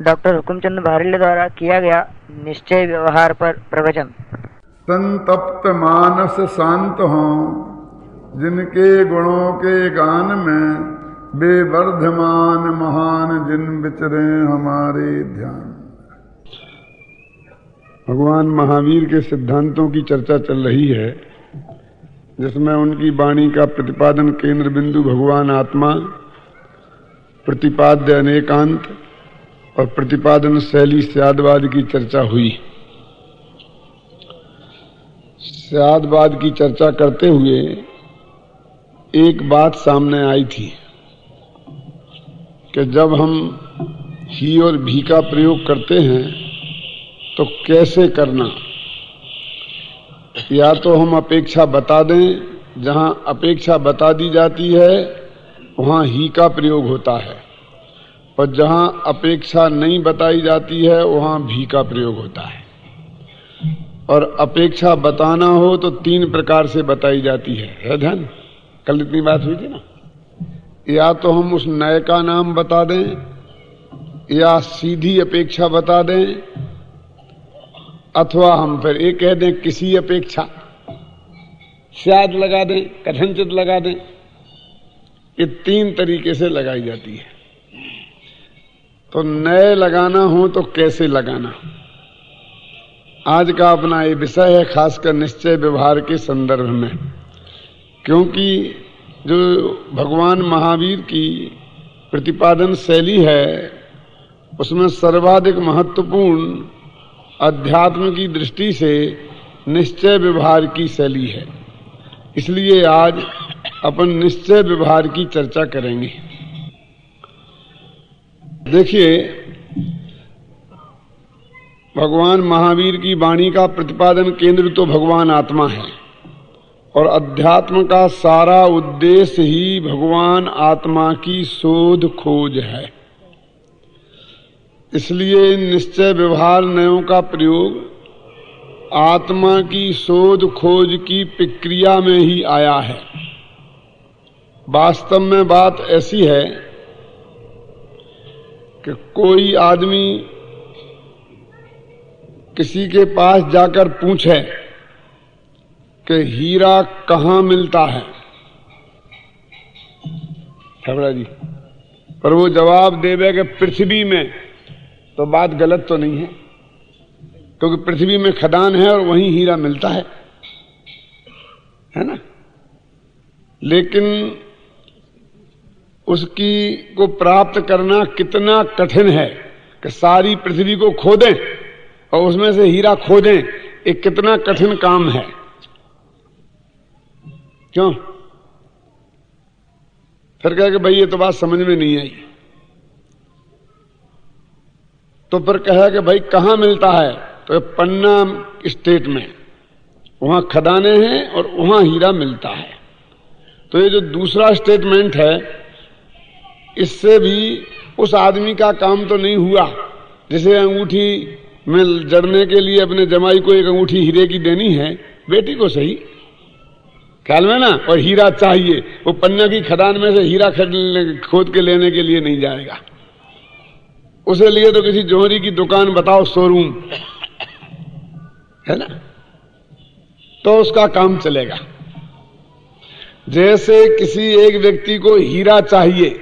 Doctor Hukumchand भारिले द्वारा किया गया निश्चय व्यवहार पर प्रवचन। संतप्त मानस शांत हों, जिनके गुणों के गान में वे वर्धमान महान जिन विचरे हमारे ध्यान। भगवान महावीर के सिद्धांतों की चर्चा चल रही है, जिसमें उनकी वाणी का प्रतिपादन केंद्र बिंदु भगवान आत्मा, प्रतिपाद्य अनेकांत और प्रतिपादन शैली स्यादवाद की चर्चा हुई। स्यादवाद की चर्चा करते हुए एक बात सामने आई थी कि जब हम ही और भी का प्रयोग करते हैं तो कैसे करना। या तो हम अपेक्षा बता दें, जहां अपेक्षा बता दी जाती है वहां ही का प्रयोग होता है, और जहां अपेक्षा नहीं बताई जाती है वहां भी का प्रयोग होता है। और अपेक्षा बताना हो तो 3 प्रकार से बताई जाती है ध्यान। कल इतनी बात हुई थी ना। या तो हम उस नए का नाम बता दें, या सीधी अपेक्षा बता दें, अथवा हम फिर ये कह दें किसी अपेक्षा, शायद लगा दें, कथनचित लगा दें। ये 3 तरीके से लगाई जाती है। तो नए लगाना हो तो कैसे लगाना, आज का अपना ये विषय है, खासकर निश्चय व्यवहार के संदर्भ में। क्योंकि जो भगवान महावीर की प्रतिपादन शैली है उसमें सर्वाधिक महत्वपूर्ण अध्यात्म की दृष्टि से निश्चय व्यवहार की शैली है। इसलिए आज अपन निश्चय व्यवहार की चर्चा करेंगे। देखिए, भगवान महावीर की वाणी का प्रतिपादन केंद्र तो भगवान आत्मा है, और अध्यात्म का सारा उद्देश्य ही भगवान आत्मा की शोध खोज है। इसलिए निश्चय व्यवहार नयों का प्रयोग आत्मा की शोध खोज की प्रक्रिया में ही आया है। वास्तव में बात ऐसी है कि कोई आदमी किसी के पास जाकर पूछे कि हीरा कहाँ मिलता है, खबरा जी, पर वो जवाब देवे कि पृथ्वी में, तो बात गलत तो नहीं है, क्योंकि पृथ्वी में खदान है और वहीं हीरा मिलता है ना। लेकिन उसकी को प्राप्त करना कितना कठिन है कि सारी पृथ्वी को खोदें और उसमें से हीरा खोदें, एक कितना कठिन काम है। क्यों? फिर कहे कि भाई ये तो बात समझ में नहीं आई। तो फिर कहे कि भाई कहां मिलता है, तो पन्ना स्टेट में, वहां खदाने हैं और वहां हीरा मिलता है। तो ये जो दूसरा स्टेटमेंट है, इससे भी उस आदमी का काम तो नहीं हुआ। जैसे अंगूठी में जड़ने के लिए अपने जमाई को एक अंगूठी हीरे की देनी है, बेटी को सही, ख्याल में ना, और हीरा चाहिए, वो पन्ना की खदान में से हीरा खोद के लेने के लिए नहीं जाएगा। उसे लिए तो किसी जोहरी की दुकान बताओ, शोरूम है ना, तो उसका काम चलेगा। जैसे किसी एक व्यक्ति को हीरा चाहिए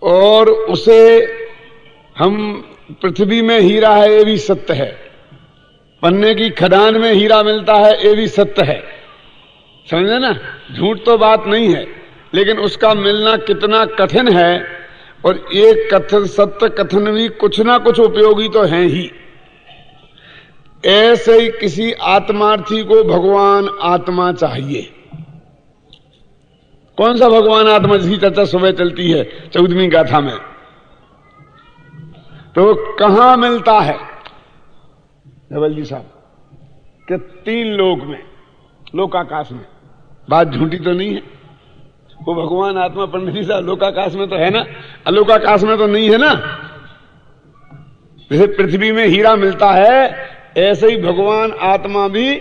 और उसे हम पृथ्वी में हीरा है ये भी सत्य है, पन्ने की खदान में हीरा मिलता है ये भी सत्य है, समझे ना, झूठ तो बात नहीं है। लेकिन उसका मिलना कितना कठिन है, और एक कथन सत्य कथन भी कुछ ना कुछ उपयोगी तो हैं ही। ऐसे ही किसी आत्मार्थी को भगवान आत्मा चाहिए। कौन सा भगवान आत्मा, जिसकी चर्चा सुबह चलती है 14वीं गाथा में, तो कहां मिलता है धवल जी साहब? कि 3 लोक में, लोकाकाश में। बात झूठी तो नहीं है। वो भगवान आत्मा पंडित जी साहब लोकाकाश में तो है ना, अलोकाकाश में तो नहीं है ना। जैसे पृथ्वी में हीरा मिलता है, ऐसे ही भगवान आत्मा भी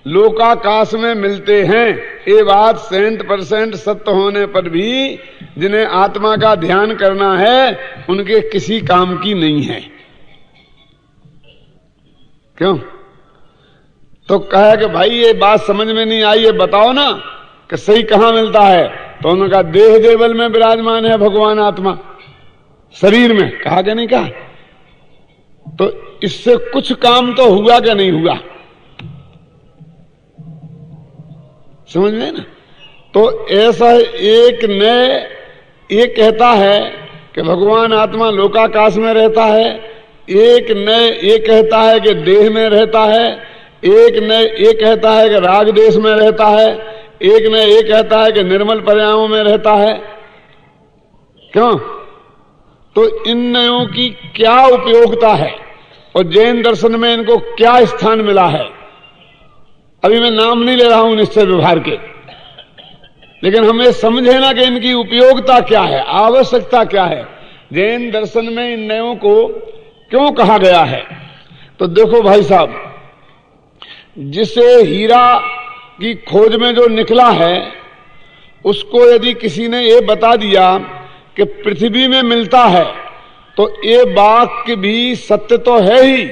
लोकाकाश में मिलते हैं। ये बात 100% सत्य होने पर भी जिन्हें आत्मा का ध्यान करना है उनके किसी काम की नहीं है। क्यों? तो कहा कि भाई ये बात समझ में नहीं आई, ये बताओ ना कि सही कहां मिलता है। तो उन्होंने कहा देह देवल में विराजमान है भगवान आत्मा, शरीर में। कहा कि नहीं कहा? तो इससे कुछ काम तो हुआ कि नहीं हुआ? समझ में ना? तो ऐसा एक ने ये कहता है कि भगवान आत्मा लोकाकाश में रहता है, एक ने ये कहता है कि देह में रहता है, एक ने ये कहता है कि राग देश में रहता है, एक ने ये कहता है कि निर्मल पर्यायों में रहता है। क्यों? तो इन नयों की क्या उपयोगिता है और जैन दर्शन में इनको क्या स्थान मिला है? अभी मैं नाम नहीं ले रहा हूं निश्चय व्यवहार के, लेकिन हमें समझे ना कि इनकी उपयोगिता क्या है, आवश्यकता क्या है, जैन दर्शन में इन नयों को क्यों कहा गया है। तो देखो भाई साहब, जिसे हीरा की खोज में जो निकला है उसको यदि किसी ने ये बता दिया कि पृथ्वी में मिलता है तो ये वाक्य भी सत्य तो है ही,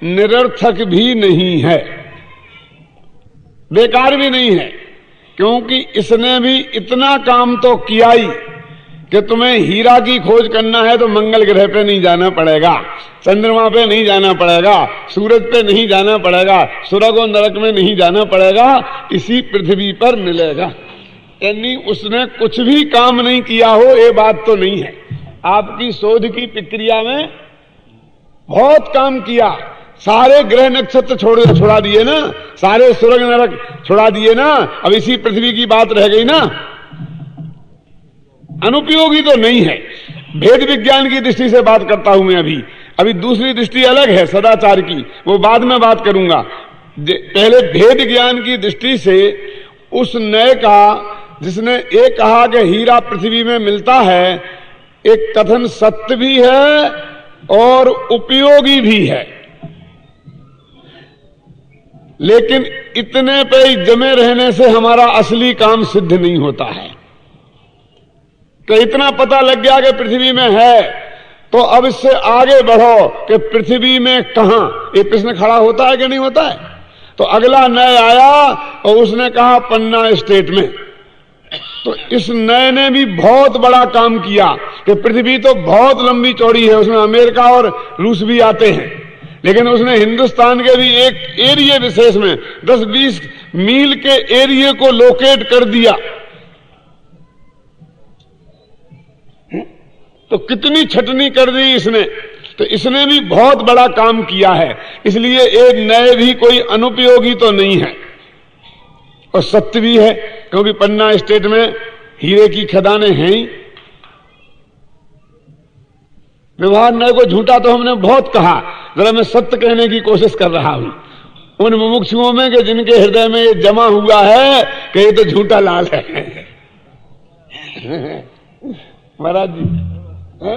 निरर्थक भी नहीं है, बेकार भी नहीं है। क्योंकि इसने भी इतना काम तो किया ही कि तुम्हें हीरा की खोज करना है तो मंगल ग्रह पे नहीं जाना पड़ेगा, चंद्रमा पे नहीं जाना पड़ेगा, सूरज पे नहीं जाना पड़ेगा, स्वर्ग और नरक में नहीं जाना पड़ेगा, इसी पृथ्वी पर मिलेगा। यानी उसने कुछ भी काम नहीं किया हो ये बात तो नहीं है। आपकी शोध की प्रक्रिया में बहुत काम किया, सारे ग्रह नक्षत्र छोड़ा दिए ना, सारे स्वर्ग नरक छोड़ा दिए ना, अब इसी पृथ्वी की बात रह गई ना। अनुपयोगी तो नहीं है। भेद विज्ञान की दृष्टि से बात करता हूं मैं अभी दूसरी दृष्टि अलग है सदाचार की, वो बाद में बात करूंगा। पहले भेद ज्ञान की दृष्टि से उस नए का जिसने एक कहा कि हीरा पृथ्वी में मिलता है, एक कथन सत्य भी है और उपयोगी भी है, लेकिन इतने पे ही जमे रहने से हमारा असली काम सिद्ध नहीं होता है। तो इतना पता लग गया कि पृथ्वी में है, तो अब इससे आगे बढ़ो कि पृथ्वी में कहां, ये प्रश्न खड़ा होता है कि नहीं होता है। तो अगला नए आया और उसने कहा पन्ना स्टेट में। तो इस नए ने भी बहुत बड़ा काम किया कि पृथ्वी तो बहुत लंबी चौड़ी है, उसमें अमेरिका और रूस भी आते हैं, लेकिन उसने हिंदुस्तान के भी एक एरिया विशेष में 10-20 मील के एरिया को लोकेट कर दिया। तो कितनी छटनी कर दी इसने। तो इसने भी बहुत बड़ा काम किया है, इसलिए एक नए भी कोई अनुपयोगी तो नहीं है और सत्य भी है, क्योंकि पन्ना स्टेट में हीरे की खदानें हैं ही। व्यवहार नए को झूठा तो हमने बहुत कहा, जरा मैं सत्य कहने की कोशिश कर रहा हूं उन मुमुक्षुओं में कि जिनके हृदय में ये जमा हुआ है कि ये तो झूठा लाल है। महाराज जी है?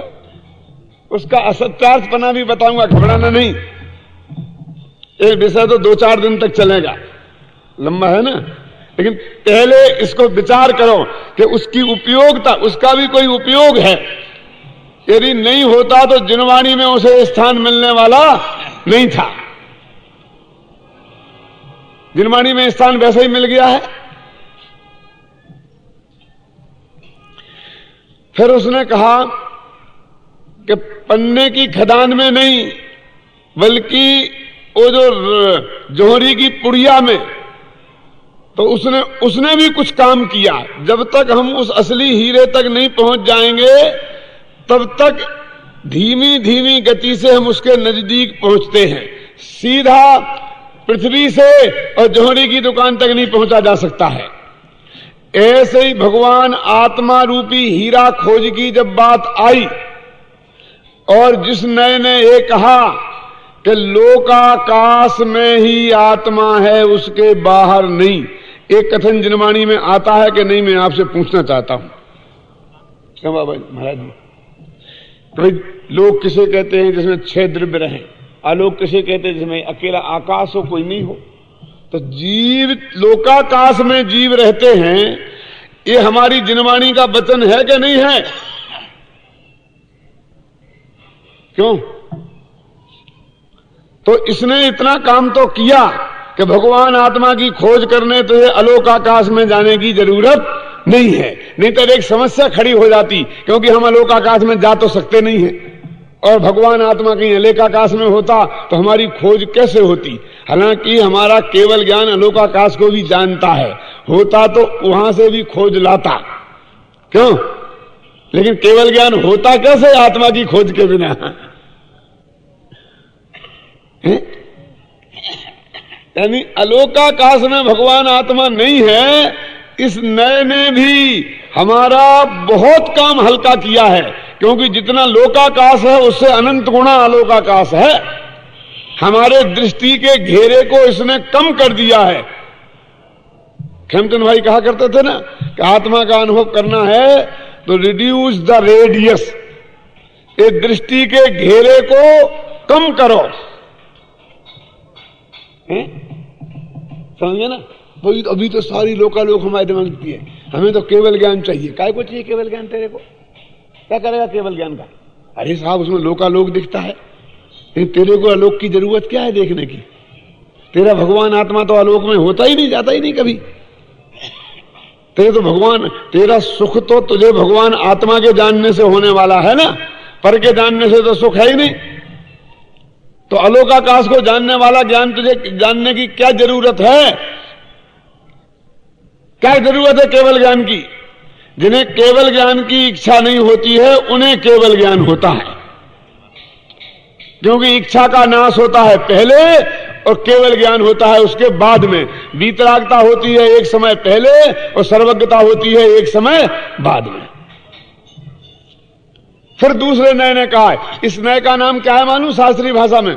उसका असत्यार्थपना भी बताऊंगा, घबराना नहीं। ये विषय तो 2-4 दिन तक चलेगा, लंबा है ना, लेकिन पहले इसको विचार करो कि उसकी उपयोगिता, उसका भी कोई उपयोग है। यदि नहीं होता तो जिनवाणी में उसे स्थान मिलने वाला नहीं था। जिनवाणी में स्थान वैसे ही मिल गया है। फिर उसने कहा कि पन्ने की खदान में नहीं, बल्कि वो जो जोहरी की पुड़िया में, तो उसने भी कुछ काम किया। जब तक हम उस असली हीरे तक नहीं पहुंच जाएंगे तब तक धीमी धीमी गति से हम उसके नजदीक पहुंचते हैं, सीधा पृथ्वी से और जोहरी की दुकान तक नहीं पहुंचा जा सकता है। ऐसे ही भगवान आत्मा रूपी हीरा खोज की जब बात आई और जिस नए ने ये कहा कि लोकाकाश में ही आत्मा है, उसके बाहर नहीं, एक कथन जिनवाणी में आता है कि नहीं, मैं आपसे पूछना चाहता हूं। क्या बाबा महाराज जी, भाई लोग किसे कहते हैं जिसमें 6 द्रव्य रहें, आलोक किसे कहते हैं जिसमें अकेला आकाश हो, कोई नहीं हो, तो जीव लोकाकाश में जीव रहते हैं, ये हमारी जिनवाणी का वचन है कि नहीं है? क्यों? तो इसने इतना काम तो किया कि भगवान आत्मा की खोज करने तो ये अलोकाकाश में जाने की जरूरत नहीं है। नहीं तो एक समस्या खड़ी हो जाती, क्योंकि हम अलोकाकाश में जा तो सकते नहीं हैं, और भगवान आत्मा कहीं अलोकाकाश में होता तो हमारी खोज कैसे होती? हालांकि हमारा केवल ज्ञान अलोकाकाश को भी जानता है, होता तो वहां से भी खोज लाता। क्यों? लेकिन केवल ज्ञान होता कैसे आत्मा की खोज के बिना? यानी अलोकाकाश में भगवान आत्मा नहीं है, इस नए ने भी हमारा बहुत काम हल्का किया है, क्योंकि जितना लोकाकाश है उससे अनंत गुणा अलोकाकाश है। हमारे दृष्टि के घेरे को इसने कम कर दिया है। खेमचंद भाई कहा करते थे ना कि आत्मा का अनुभव करना है तो रिड्यूस द रेडियस, ये दृष्टि के घेरे को कम करो। समझे ना? वही तो अभी तो सारी लोकालोक हमारे दिमाग की है, हमें तो केवल ज्ञान चाहिए। काय को चाहिए केवल ज्ञान? तेरे को क्या करेगा केवल ज्ञान का? अरे साहब, उसमें लोकालोक दिखता है, तेरे को आलोक की जरूरत क्या है देखने की? तेरा भगवान आत्मा तो आलोक में होता ही नहीं, जाता ही नहीं कभी। तेरे तो भगवान, तेरा सुख तो तुझे भगवान आत्मा के जानने से होने वाला है ना, पर के जानने से तो सुख है ही नहीं। तो अलोकाकाश को जानने वाला ज्ञान तुझे जानने की क्या जरूरत है? क्या जरूरत है केवल ज्ञान की? जिन्हें केवल ज्ञान की इच्छा नहीं होती है उन्हें केवल ज्ञान होता है, क्योंकि इच्छा का नाश होता है पहले और केवल ज्ञान होता है उसके बाद में। वीतरागता होती है एक समय पहले और सर्वज्ञता होती है एक समय बाद में। फिर दूसरे नए ने कहा है, इस नए का नाम क्या है मालूम शास्त्रीय भाषा में?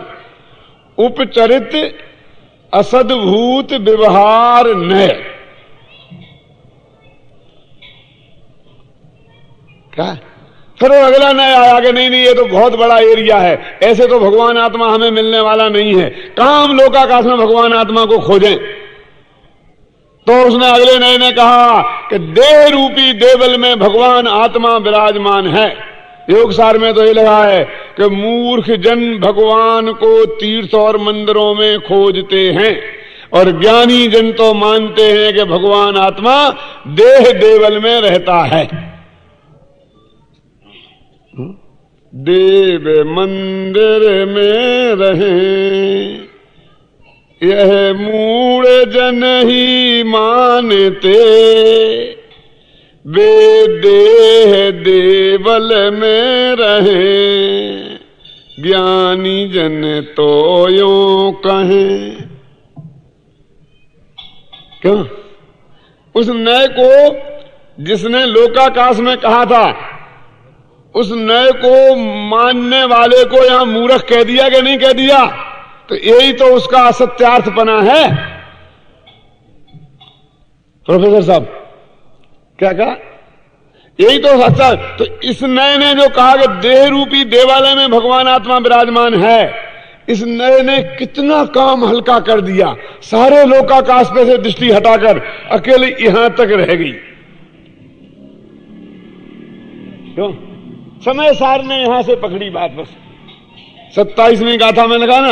उपचरित असद्भूत व्यवहार नय। क्या? फिर अगला नया आया कि नहीं नहीं, ये तो बहुत बड़ा एरिया है, ऐसे तो भगवान आत्मा हमें मिलने वाला नहीं है, कहां हम लोकाकाश में भगवान आत्मा को खोजें? तो उसने अगले नए ने कहा कि देह रूपी देवल में भगवान आत्मा विराजमान है। योगसार में तो ये लगा है कि मूर्ख जन भगवान को तीर्थ और मंदिरों में खोजते हैं, और ज्ञानी जन तो मानते हैं कि भगवान आत्मा देह देवल में रहता है। देव मंदिर में रहे यह मूढ़ जन ही मानते, वे देह देवल में रहे ज्ञानी जन तो यूं कहें। क्यों? उस नए को जिसने लोकाकाश में कहा था, उस नए को मानने वाले को यहां मूर्ख कह दिया कि नहीं कह दिया? तो यही तो उसका असत्यार्थपना है। प्रोफेसर साहब क्या कहा? यही तो सच्चा। तो इस नए ने जो कहा कि देह रूपी देवालय में भगवान आत्मा विराजमान है, इस नए ने कितना काम हल्का कर दिया। सारे लोकाकाश पे से दृष्टि हटाकर अकेले यहां तक रह गई। क्यों? समय सार ने यहां से पकड़ी बात। बस 27वीं गाथा में लगा ना,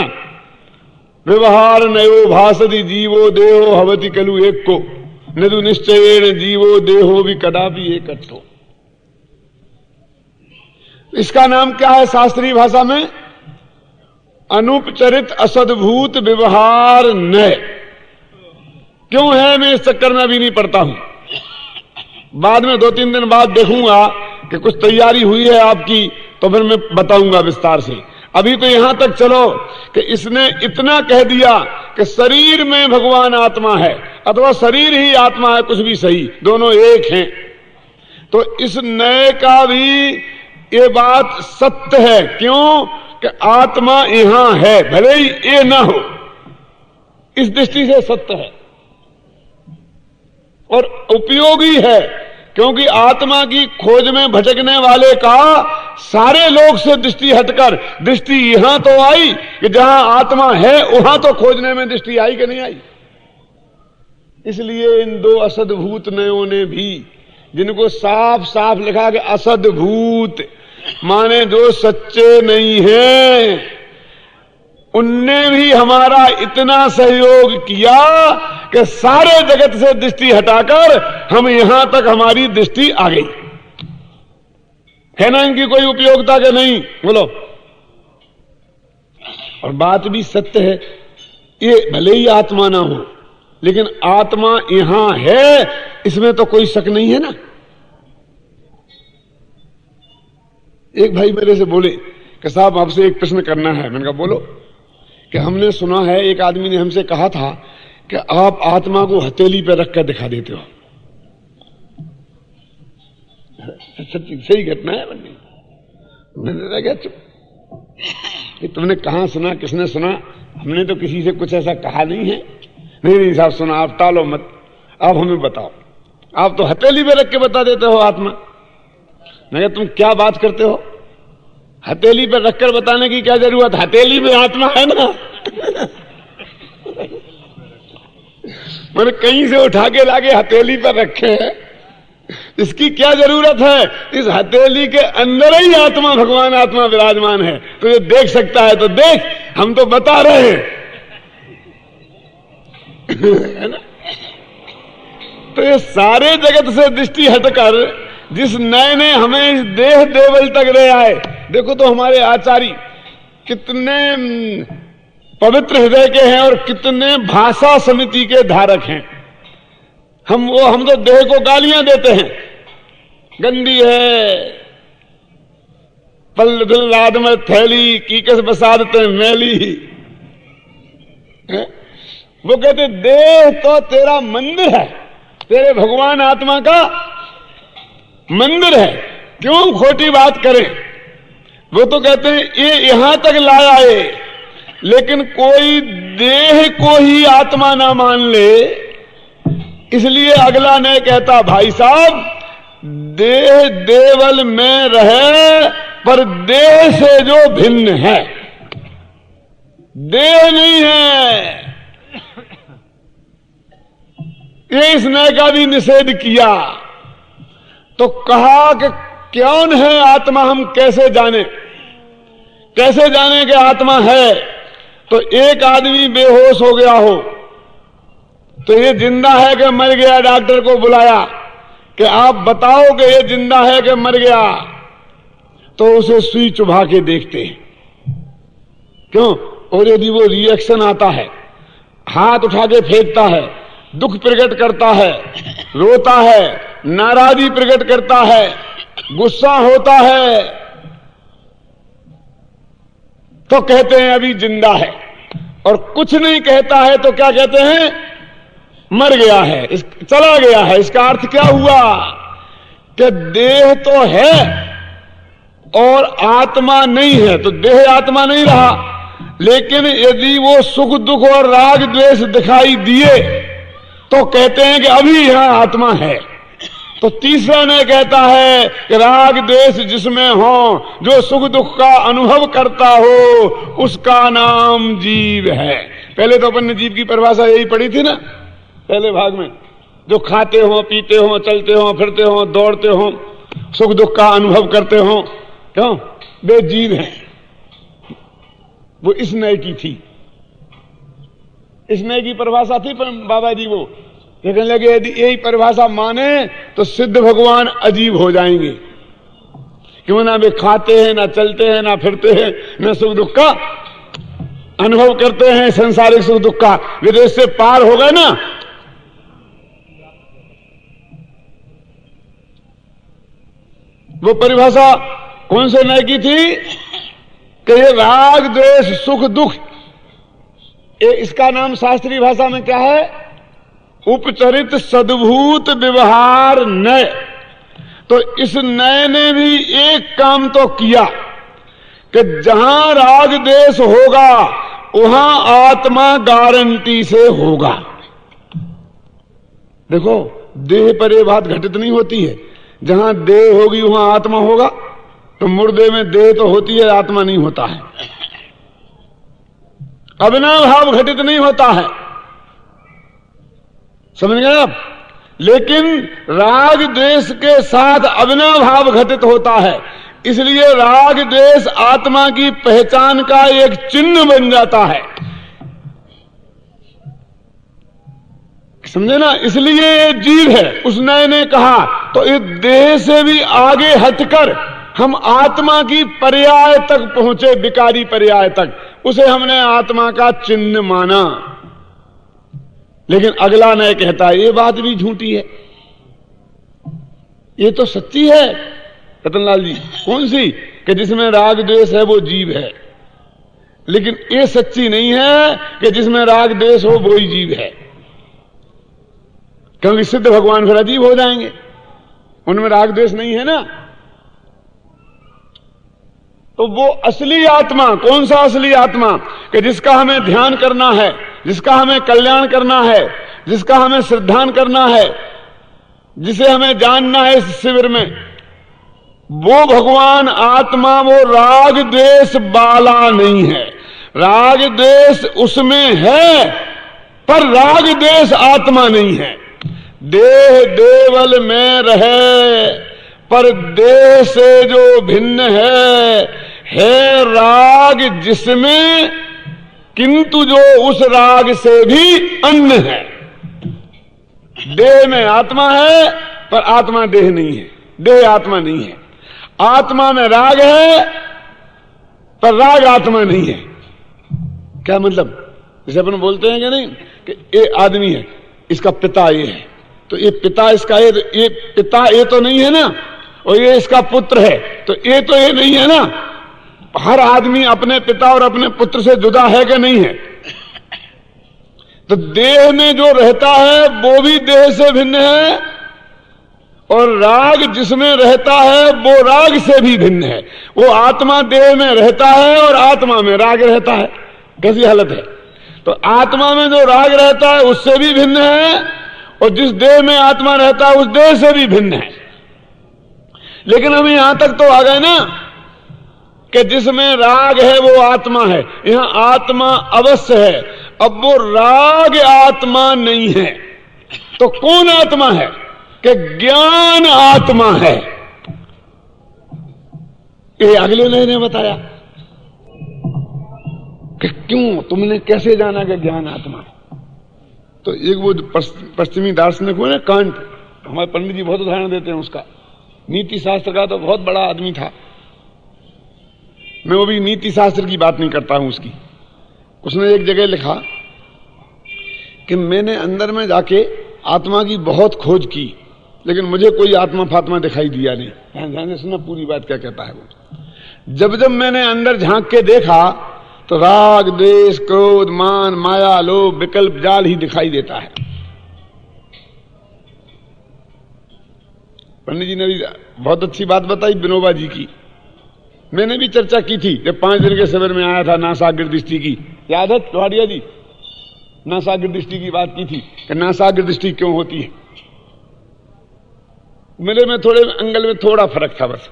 व्यवहार नयो भासति जीवो देहो हवति कलु एक को नदु निश्चयेन जीवो देहो भी कदापि एकत्तो। इसका नाम क्या है शास्त्रीय भाषा में? अनुपचरित असद्भूत व्यवहार नय। क्यों है मैं इस चक्कर में अभी नहीं पढ़ता हूं, बाद में 2-3 दिन बाद देखूंगा कि कुछ तैयारी हुई है आपकी तो फिर मैं बताऊंगा विस्तार से। अभी तो यहां तक चलो कि इसने इतना कह दिया कि शरीर में भगवान आत्मा है अथवा शरीर ही आत्मा है, कुछ भी सही, दोनों एक हैं। तो इस नए का भी ये बात सत्य है। क्यों? कि आत्मा यहां है, भले ही ये ना हो, इस दृष्टि से सत्य है और उपयोगी है। क्योंकि आत्मा की खोज में भटकने वाले का सारे लोग से दृष्टि हटकर दृष्टि यहां तो आई कि जहां आत्मा है वहां तो खोजने में दृष्टि आई कि नहीं आई? इसलिए इन दो असद्भूत नयों ने भी, जिनको साफ साफ लिखा कि असद्भूत माने जो सच्चे नहीं हैं, उनने भी हमारा इतना सहयोग किया कि सारे जगत से दृष्टि हटाकर हम यहां तक हमारी दृष्टि आ गई। है ना इनकी कोई उपयोगिता के नहीं? बोलो। और बात भी सत्य है, ये भले ही आत्मा ना हो, लेकिन आत्मा यहां है, इसमें तो कोई शक नहीं है ना। एक भाई मेरे से बोले कि साहब आपसे एक प्रश्न करना है। मैंने कहा बोलो। कि हमने सुना है, एक आदमी ने हमसे कहा था कि आप आत्मा को हथेली पर रखकर दिखा देते हो। सच्ची सही घटना है बन्नी। मैंने कहा चुप, तुमने कहां सुना, किसने सुना? हमने तो किसी से कुछ ऐसा कहा नहीं है। नहीं साहब सुना, आप टालो मत, आप हमें बताओ। आप तो हथेली पे रख के बता देते हो आत्मा। मैं तुम क्या बात करते हो? हथेली पे रखकर बताने की क्या जरूरत? हथेली में आत्मा है ना। मैंने कहीं से उठा के लाके हथेली पर रखे हैं, इसकी क्या जरूरत है? इस हथेली के अंदर ही आत्मा, भगवान आत्मा विराजमान है। तो ये देख सकता है तो देख, हम तो बता रहे हैं। है ना? तो ये सारे जगत से दृष्टि हटकर जिस नए ने हमें इस देह देवल तक ले आए, देखो तो हमारे आचार्य कितने पवित्र हृदय के हैं और कितने भाषा समिति के धारक हैं। हम तो देह को गालियां देते हैं, गंदी है, पल दिल रात में थैली की कस बसादते मैली। वो कहते देह तो तेरा मंदिर है, तेरे भगवान आत्मा का मंदिर है, क्यों खोटी बात करें? वो तो कहते हैं ये यहां तक लाया है, लेकिन कोई देह को ही आत्मा ना मान ले, इसलिए अगला ने कहता भाई साहब देह देवल में रहे पर देह से जो भिन्न है, देह नहीं है। ये इसने का भी निषेध किया। तो कहा कि कौन है आत्मा, हम कैसे जाने? कैसे जाने कि आत्मा है? तो एक आदमी बेहोश हो गया हो तो ये जिंदा है कि मर गया? डॉक्टर को बुलाया कि आप बताओ कि ये जिंदा है कि मर गया। तो उसे सुई चुभा के देखते हैं, क्यों? और यदि वो रिएक्शन आता है, हाथ उठा के फेंकता है, दुख प्रकट करता है, रोता है, नाराजगी प्रकट करता है, गुस्सा होता है, तो कहते हैं अभी जिंदा है। और कुछ नहीं कहता है तो क्या कहते हैं? मर गया है, चला गया है। इसका अर्थ क्या हुआ कि देह तो है और आत्मा नहीं है। तो देह आत्मा नहीं रहा, लेकिन यदि वो सुख दुख और राग द्वेष दिखाई दिए तो कहते हैं कि अभी यहां आत्मा है। तो तीसरा ने कहता है कि राग द्वेष जिसमें हो, जो सुख दुख का अनुभव करता हो, उसका नाम जीव है। पहले तो अपन ने जीव की परिभाषा यही पढ़ी थी ना पहले भाग में, जो खाते हो, पीते हो, चलते हो, फिरते हो, दौड़ते हो, सुख दुख का अनुभव करते हो, क्यों? वे जीव हैं। वो इस नए की थी, इस नए की परिभाषा थी बाबा जी। वो कहने लगे यदि यही परिभाषा माने तो सिद्ध भगवान अजीब हो जाएंगे, क्यों? ना वे खाते हैं, ना चलते हैं, ना फिरते हैं, ना सुख दुख का अनुभव करते हैं, संसारिक सुख दुख का। विदेश से पार हो गए ना। वो परिभाषा कौन से नए की थी कि ये राग द्वेष सुख दुख, इसका नाम शास्त्रीय भाषा में क्या है? उपचरित सद्भूत व्यवहार नय। तो इस नय ने भी एक काम तो किया कि जहां राग द्वेष होगा वहां आत्मा गारंटी से होगा। देखो देह पर यह बात घटित नहीं होती है, जहां देह होगी वहां आत्मा होगा। तो मुर्दे में देह तो होती है, आत्मा नहीं होता है। अविनाभाव घटित नहीं होता है। समझ गए आप? लेकिन राग द्वेष के साथ अविनाभाव घटित होता है, इसलिए राग द्वेष आत्मा की पहचान का एक चिन्ह बन जाता है। समझे ना? इसलिए ये जीव है। उस नए ने कहा तो इस देह से भी आगे हटकर हम आत्मा की पर्याय तक पहुंचे, विकारी पर्याय तक, उसे हमने आत्मा का चिन्ह माना। लेकिन अगला नए कहता है ये बात भी झूठी है, ये तो सच्ची है रतनलाल जी। कौन सी? कि जिसमें राग द्वेष है वो जीव है। लेकिन ये सच्ची नहीं है कि जिसमें राग द्वेष हो वो ही जीव है, क्योंकि सिद्ध भगवान फिर अजीब हो जाएंगे, उनमें राग द्वेष नहीं है ना। तो वो असली आत्मा, कौन सा असली आत्मा? कि जिसका हमें ध्यान करना है, जिसका हमें कल्याण करना है, जिसका हमें श्रद्धान करना है, जिसे हमें जानना है इस शिविर में, वो भगवान आत्मा, वो राग द्वेष वाला नहीं है। राग द्वेष उसमें है, पर राग द्वेष आत्मा नहीं है। देह देवल में रहे, पर देह से जो भिन्न है राग जिसमें, किंतु जो उस राग से भी अन्य है। देह में आत्मा है, पर आत्मा देह नहीं है, देह आत्मा नहीं है। आत्मा में राग है, पर राग आत्मा नहीं है। क्या मतलब? जैसे अपन बोलते हैं कि नहीं कि ये आदमी है, इसका पिता ये है, तो ये पिता इसका ये पिता ये तो नहीं है ना, और ये इसका पुत्र है तो ये तो ये नहीं है ना। हर आदमी अपने पिता और अपने पुत्र से जुदा है कि नहीं है? तो देह में जो रहता है वो भी देह से भिन्न है, और राग जिसमें रहता है वो राग से भी भिन्न है। वो आत्मा देह में रहता है और आत्मा में राग रहता है। कैसी हालत है? तो आत्मा में जो राग रहता है उससे भी भिन्न है, और जिस देह में आत्मा रहता है उस देह से भी भिन्न है। लेकिन हम यहां तक तो आ गए ना कि जिसमें राग है वो आत्मा है। यहां आत्मा अवश्य है, अब वो राग आत्मा नहीं है। तो कौन आत्मा है? कि ज्ञान आत्मा है। ये अगले ने बताया कि क्यों, तुमने कैसे जाना कि ज्ञान आत्मा है? तो एक वो पश्चिमी दार्शनिक हुए ना, कांट, हमारे पंडित जी बहुत उदाहरण देते हैं उसका। नीति शास्त्र का तो बहुत बड़ा आदमी था। मैं वो भी नीति शास्त्र की बात नहीं करता हूं उसकी। उसने एक जगह लिखा कि मैंने अंदर में जाके आत्मा की बहुत खोज की, लेकिन मुझे कोई आत्मा फात्मा दिखाई दिया नहीं। ध्यान से सुनना पूरी बात क्या कहता है वो। जब जब मैंने अंदर झांक के देखा तो राग द्वेष क्रोध मान माया लोभ विकल्प जाल ही दिखाई देता है। पंडित जी ने भी बहुत अच्छी बात बताई विनोबा जी की। मैंने भी चर्चा की थी जब 5 दिन के शिविर में आया था नासाग्र दृष्टि की। याद है लोहारिया जी? नासाग्र दृष्टि की बात की थी कि नासाग्र दृष्टि क्यों होती है। मेरे में थोड़े एंगल में थोड़ा फर्क था बस।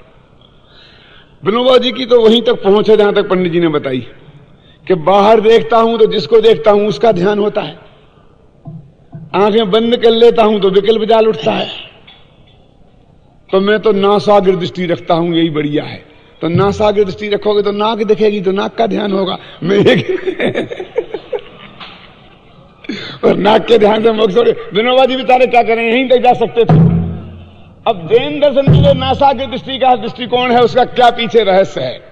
विनोबा जी की तो वहीं तक पहुंचे जहां तक पंडित जी ने बताई कि बाहर देखता हूं तो जिसको देखता हूं उसका ध्यान होता है, आंखें बंद कर लेता हूं तो विकल्प जाल उठता है। तो मैं तो नासाग्र दृष्टि रखता हूं, यही बढ़िया है। तो नासाग्र दृष्टि रखोगे तो नाक दिखेगी, तो नाक का ध्यान होगा। मैं और नाक के ध्यान से मोक्ष। विनोबा जी बेचारे क्या करें, यहीं तक जा सकते थे। अब जैन दर्शन के लिए नासाग्र दृष्टि का दृष्टिकोण है, उसका क्या पीछे रहस्य है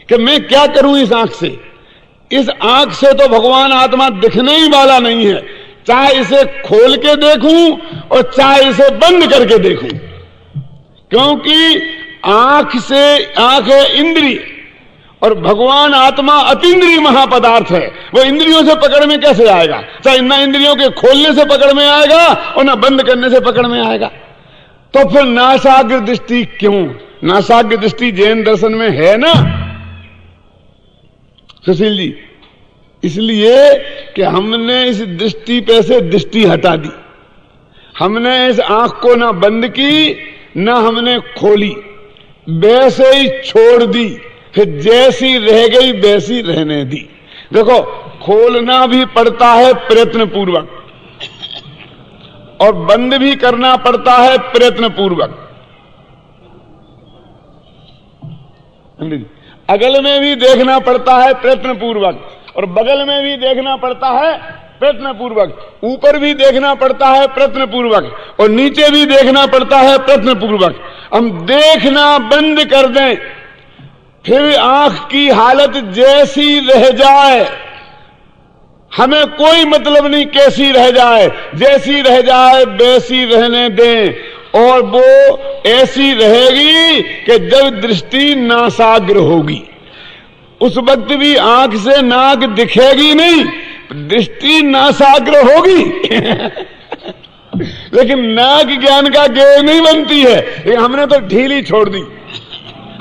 कि मैं क्या करूं इस आंख से? इस आंख से तो भगवान आत्मा दिखने ही वाला नहीं है, चाहे इसे खोल के देखूं और चाहे इसे बंद करके देखूं। क्योंकि आंख है इंद्रिय, और भगवान आत्मा अतीन्द्रिय महापदार्थ है। वो इंद्रियों से पकड़ में कैसे आएगा? चाहे ना इंद्रियों के खोलने से पकड़ में आएगा और ना बंद करने से पकड़ में आएगा। तो फिर नासाग्र दृष्टि क्यों? नासाग्र दृष्टि जैन दर्शन में है ना सुशील जी, इसलिए कि हमने इस दृष्टि पे से दृष्टि हटा दी। हमने इस आंख को ना बंद की ना हमने खोली, वैसे ही छोड़ दी। फिर जैसी रह गई वैसी रहने दी। देखो खोलना भी पड़ता है प्रयत्न पूर्वक, और बंद भी करना पड़ता है प्रयत्न पूर्वक। अगल में भी देखना पड़ता है प्रयत्न पूर्वक और बगल में भी देखना पड़ता है प्रयत्न पूर्वक, ऊपर भी देखना पड़ता है प्रयत्न पूर्वक और नीचे भी देखना पड़ता है प्रयत्न पूर्वक। हम देखना बंद कर दें, फिर आंख की हालत जैसी रह जाए, हमें कोई मतलब नहीं कैसी रह जाए, जैसी रह जाए वैसी रहने दें और वो ऐसी रहेगी कि जब दृष्टि नासाग्र होगी उस वक्त भी आंख से नाक दिखेगी नहीं, दृष्टि नासाग्र होगी लेकिन नाक ज्ञान का गेय नहीं बनती है। लेकिन हमने तो ढीली छोड़ दी,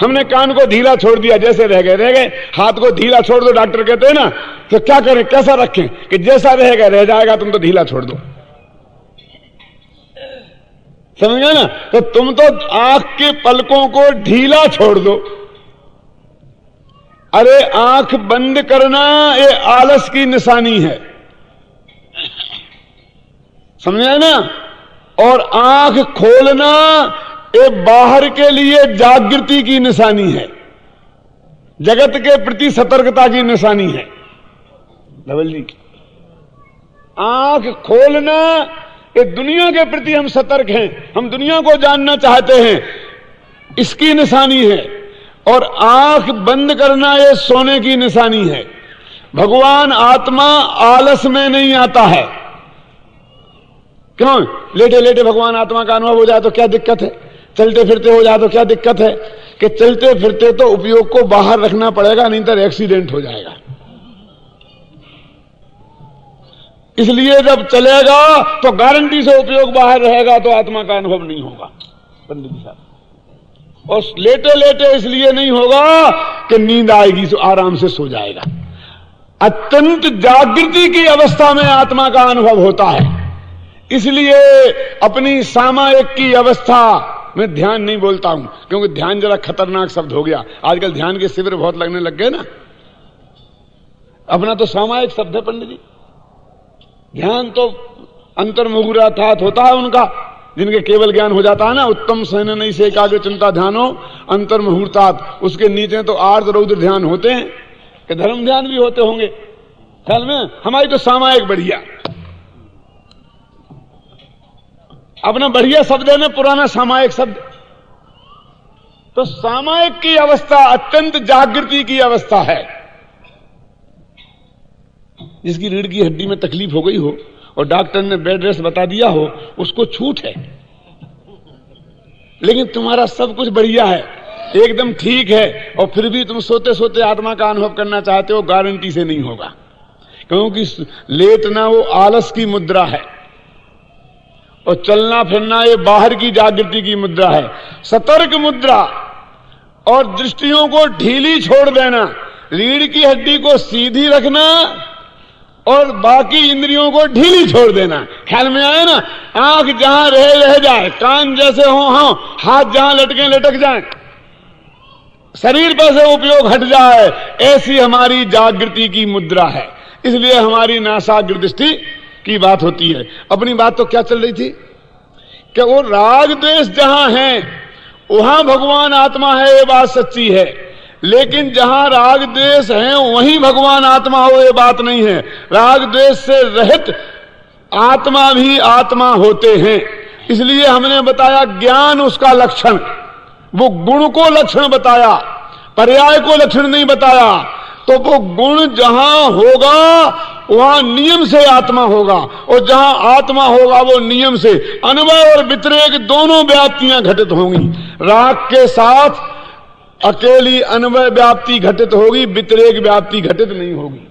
हमने कान को ढीला छोड़ दिया, जैसे रह गए। हाथ को ढीला छोड़ दो, डॉक्टर कहते हैं ना, तो क्या करें, कैसा रखें कि जैसा रहेगा रह जाएगा, तुम तो ढीला छोड़ दो, समझ गए ना। तो तुम तो आंख के पलकों को ढीला छोड़ दो। अरे आंख बंद करना ये आलस की निशानी है, समझे ना, और आंख खोलना ये बाहर के लिए जागृति की निशानी है, जगत के प्रति सतर्कता की निशानी है। धवल जी, आंख खोलना ये दुनिया के प्रति हम सतर्क हैं, हम दुनिया को जानना चाहते हैं, इसकी निशानी है। और आंख बंद करना ये सोने की निशानी है। भगवान आत्मा आलस में नहीं आता है। क्यों? लेटे लेटे भगवान आत्मा का अनुभव हो जाए तो क्या दिक्कत है, चलते फिरते हो जाए तो क्या दिक्कत है, कि चलते फिरते तो उपयोग को बाहर रखना पड़ेगा, नहीं तो एक्सीडेंट हो जाएगा। इसलिए जब चलेगा तो गारंटी से उपयोग बाहर रहेगा, तो आत्मा का अनुभव नहीं होगा। पंडित जी साहब, और लेटे लेटे इसलिए नहीं होगा कि नींद आएगी तो आराम से सो जाएगा। अत्यंत जागृति की अवस्था में आत्मा का अनुभव होता है। इसलिए अपनी सामायिक की अवस्था में ध्यान नहीं बोलता हूं, क्योंकि ध्यान जरा खतरनाक शब्द हो गया। आजकल ध्यान के शिविर बहुत लगने लग गए ना। अपना तो सामायिक शब्द है पंडित जी। ध्यान तो अंतर्मुहुरार्थात होता है उनका, जिनके केवल ज्ञान हो जाता है ना, उत्तम सहन नहीं से एकाग्र चिंता ध्यानो अंतर्मुहूर्तात्। उसके नीचे तो आर्द्र रौद्र ध्यान होते हैं, कि धर्म ध्यान भी होते होंगे ख्याल में। हमारी तो सामायिक बढ़िया, अपना बढ़िया शब्द है ना, पुराना सामायिक शब्द। तो सामायिक की अवस्था अत्यंत जागृति की अवस्था है। जिसकी रीढ़ की हड्डी में तकलीफ हो गई हो और डॉक्टर ने बेड रेस्ट बता दिया हो, उसको छूट है, लेकिन तुम्हारा सब कुछ बढ़िया है, एकदम ठीक है, और फिर भी तुम सोते सोते आत्मा का अनुभव करना चाहते हो, गारंटी से नहीं होगा। क्योंकि लेटना वो आलस की मुद्रा है और चलना फिरना ये बाहर की जागृति की मुद्रा है। सतर्क मुद्रा और दृष्टियों को ढीली छोड़ देना, रीढ़ की हड्डी को सीधी रखना और बाकी इंद्रियों को ढीली छोड़ देना। ख्याल में आया ना। आंख जहां रह जाए, कान जैसे हो, हाथ जहां लटके लटक जाए, शरीर पर से उपयोग हट जाए, ऐसी हमारी जागृति की मुद्रा है। इसलिए हमारी नासाग्र दृष्टि की बात होती है। अपनी बात तो क्या चल रही थी कि वो राग द्वेष जहां है वहां भगवान आत्मा है, ये बात सच्ची है। लेकिन जहां राग द्वेष है वहीं भगवान आत्मा हो, ये बात नहीं है। राग द्वेष से रहित आत्मा भी आत्मा होते हैं। इसलिए हमने बताया ज्ञान उसका लक्षण, वो गुण को लक्षण बताया, पर्याय को लक्षण नहीं बताया। तो वो गुण जहां होगा वहां नियम से आत्मा होगा, और जहां आत्मा होगा वो नियम से। अनवय और व्यतिरेक दोनों व्याप्तियां घटित होंगी। राग के साथ अकेली अनवय व्याप्ति घटित होगी, व्यतिरेक व्याप्ति घटित नहीं होगी,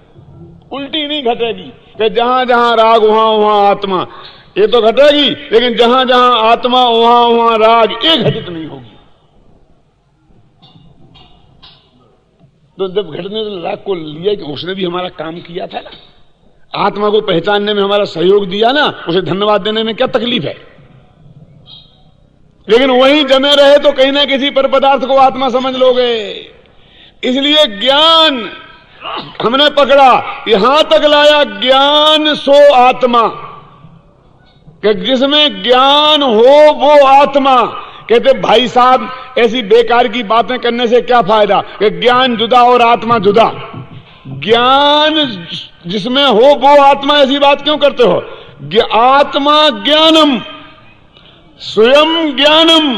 उल्टी नहीं घटेगी कि जहां जहां राग वहां वहां आत्मा, ये तो घटेगी। लेकिन जहां जहां आत्मा वहां वहां राग, ये घटित नहीं होगी। तो जब घटने राग को लिया कि उसने भी हमारा काम किया था ना, आत्मा को पहचानने में हमारा सहयोग दिया ना, उसे धन्यवाद देने में क्या तकलीफ है। लेकिन वहीं जमे रहे तो कहीं ना किसी पर पदार्थ को आत्मा समझ लोगे। इसलिए ज्ञान हमने पकड़ा, यहां तक लाया, ज्ञान सो आत्मा। कि जिसमें ज्ञान हो वो आत्मा। कहते भाई साहब ऐसी बेकार की बातें करने से क्या फायदा, कि ज्ञान जुदा और आत्मा जुदा। ज्ञान जिसमें हो वो आत्मा, ऐसी बात क्यों करते हो? आत्मा ज्ञानम स्वयं ज्ञानम,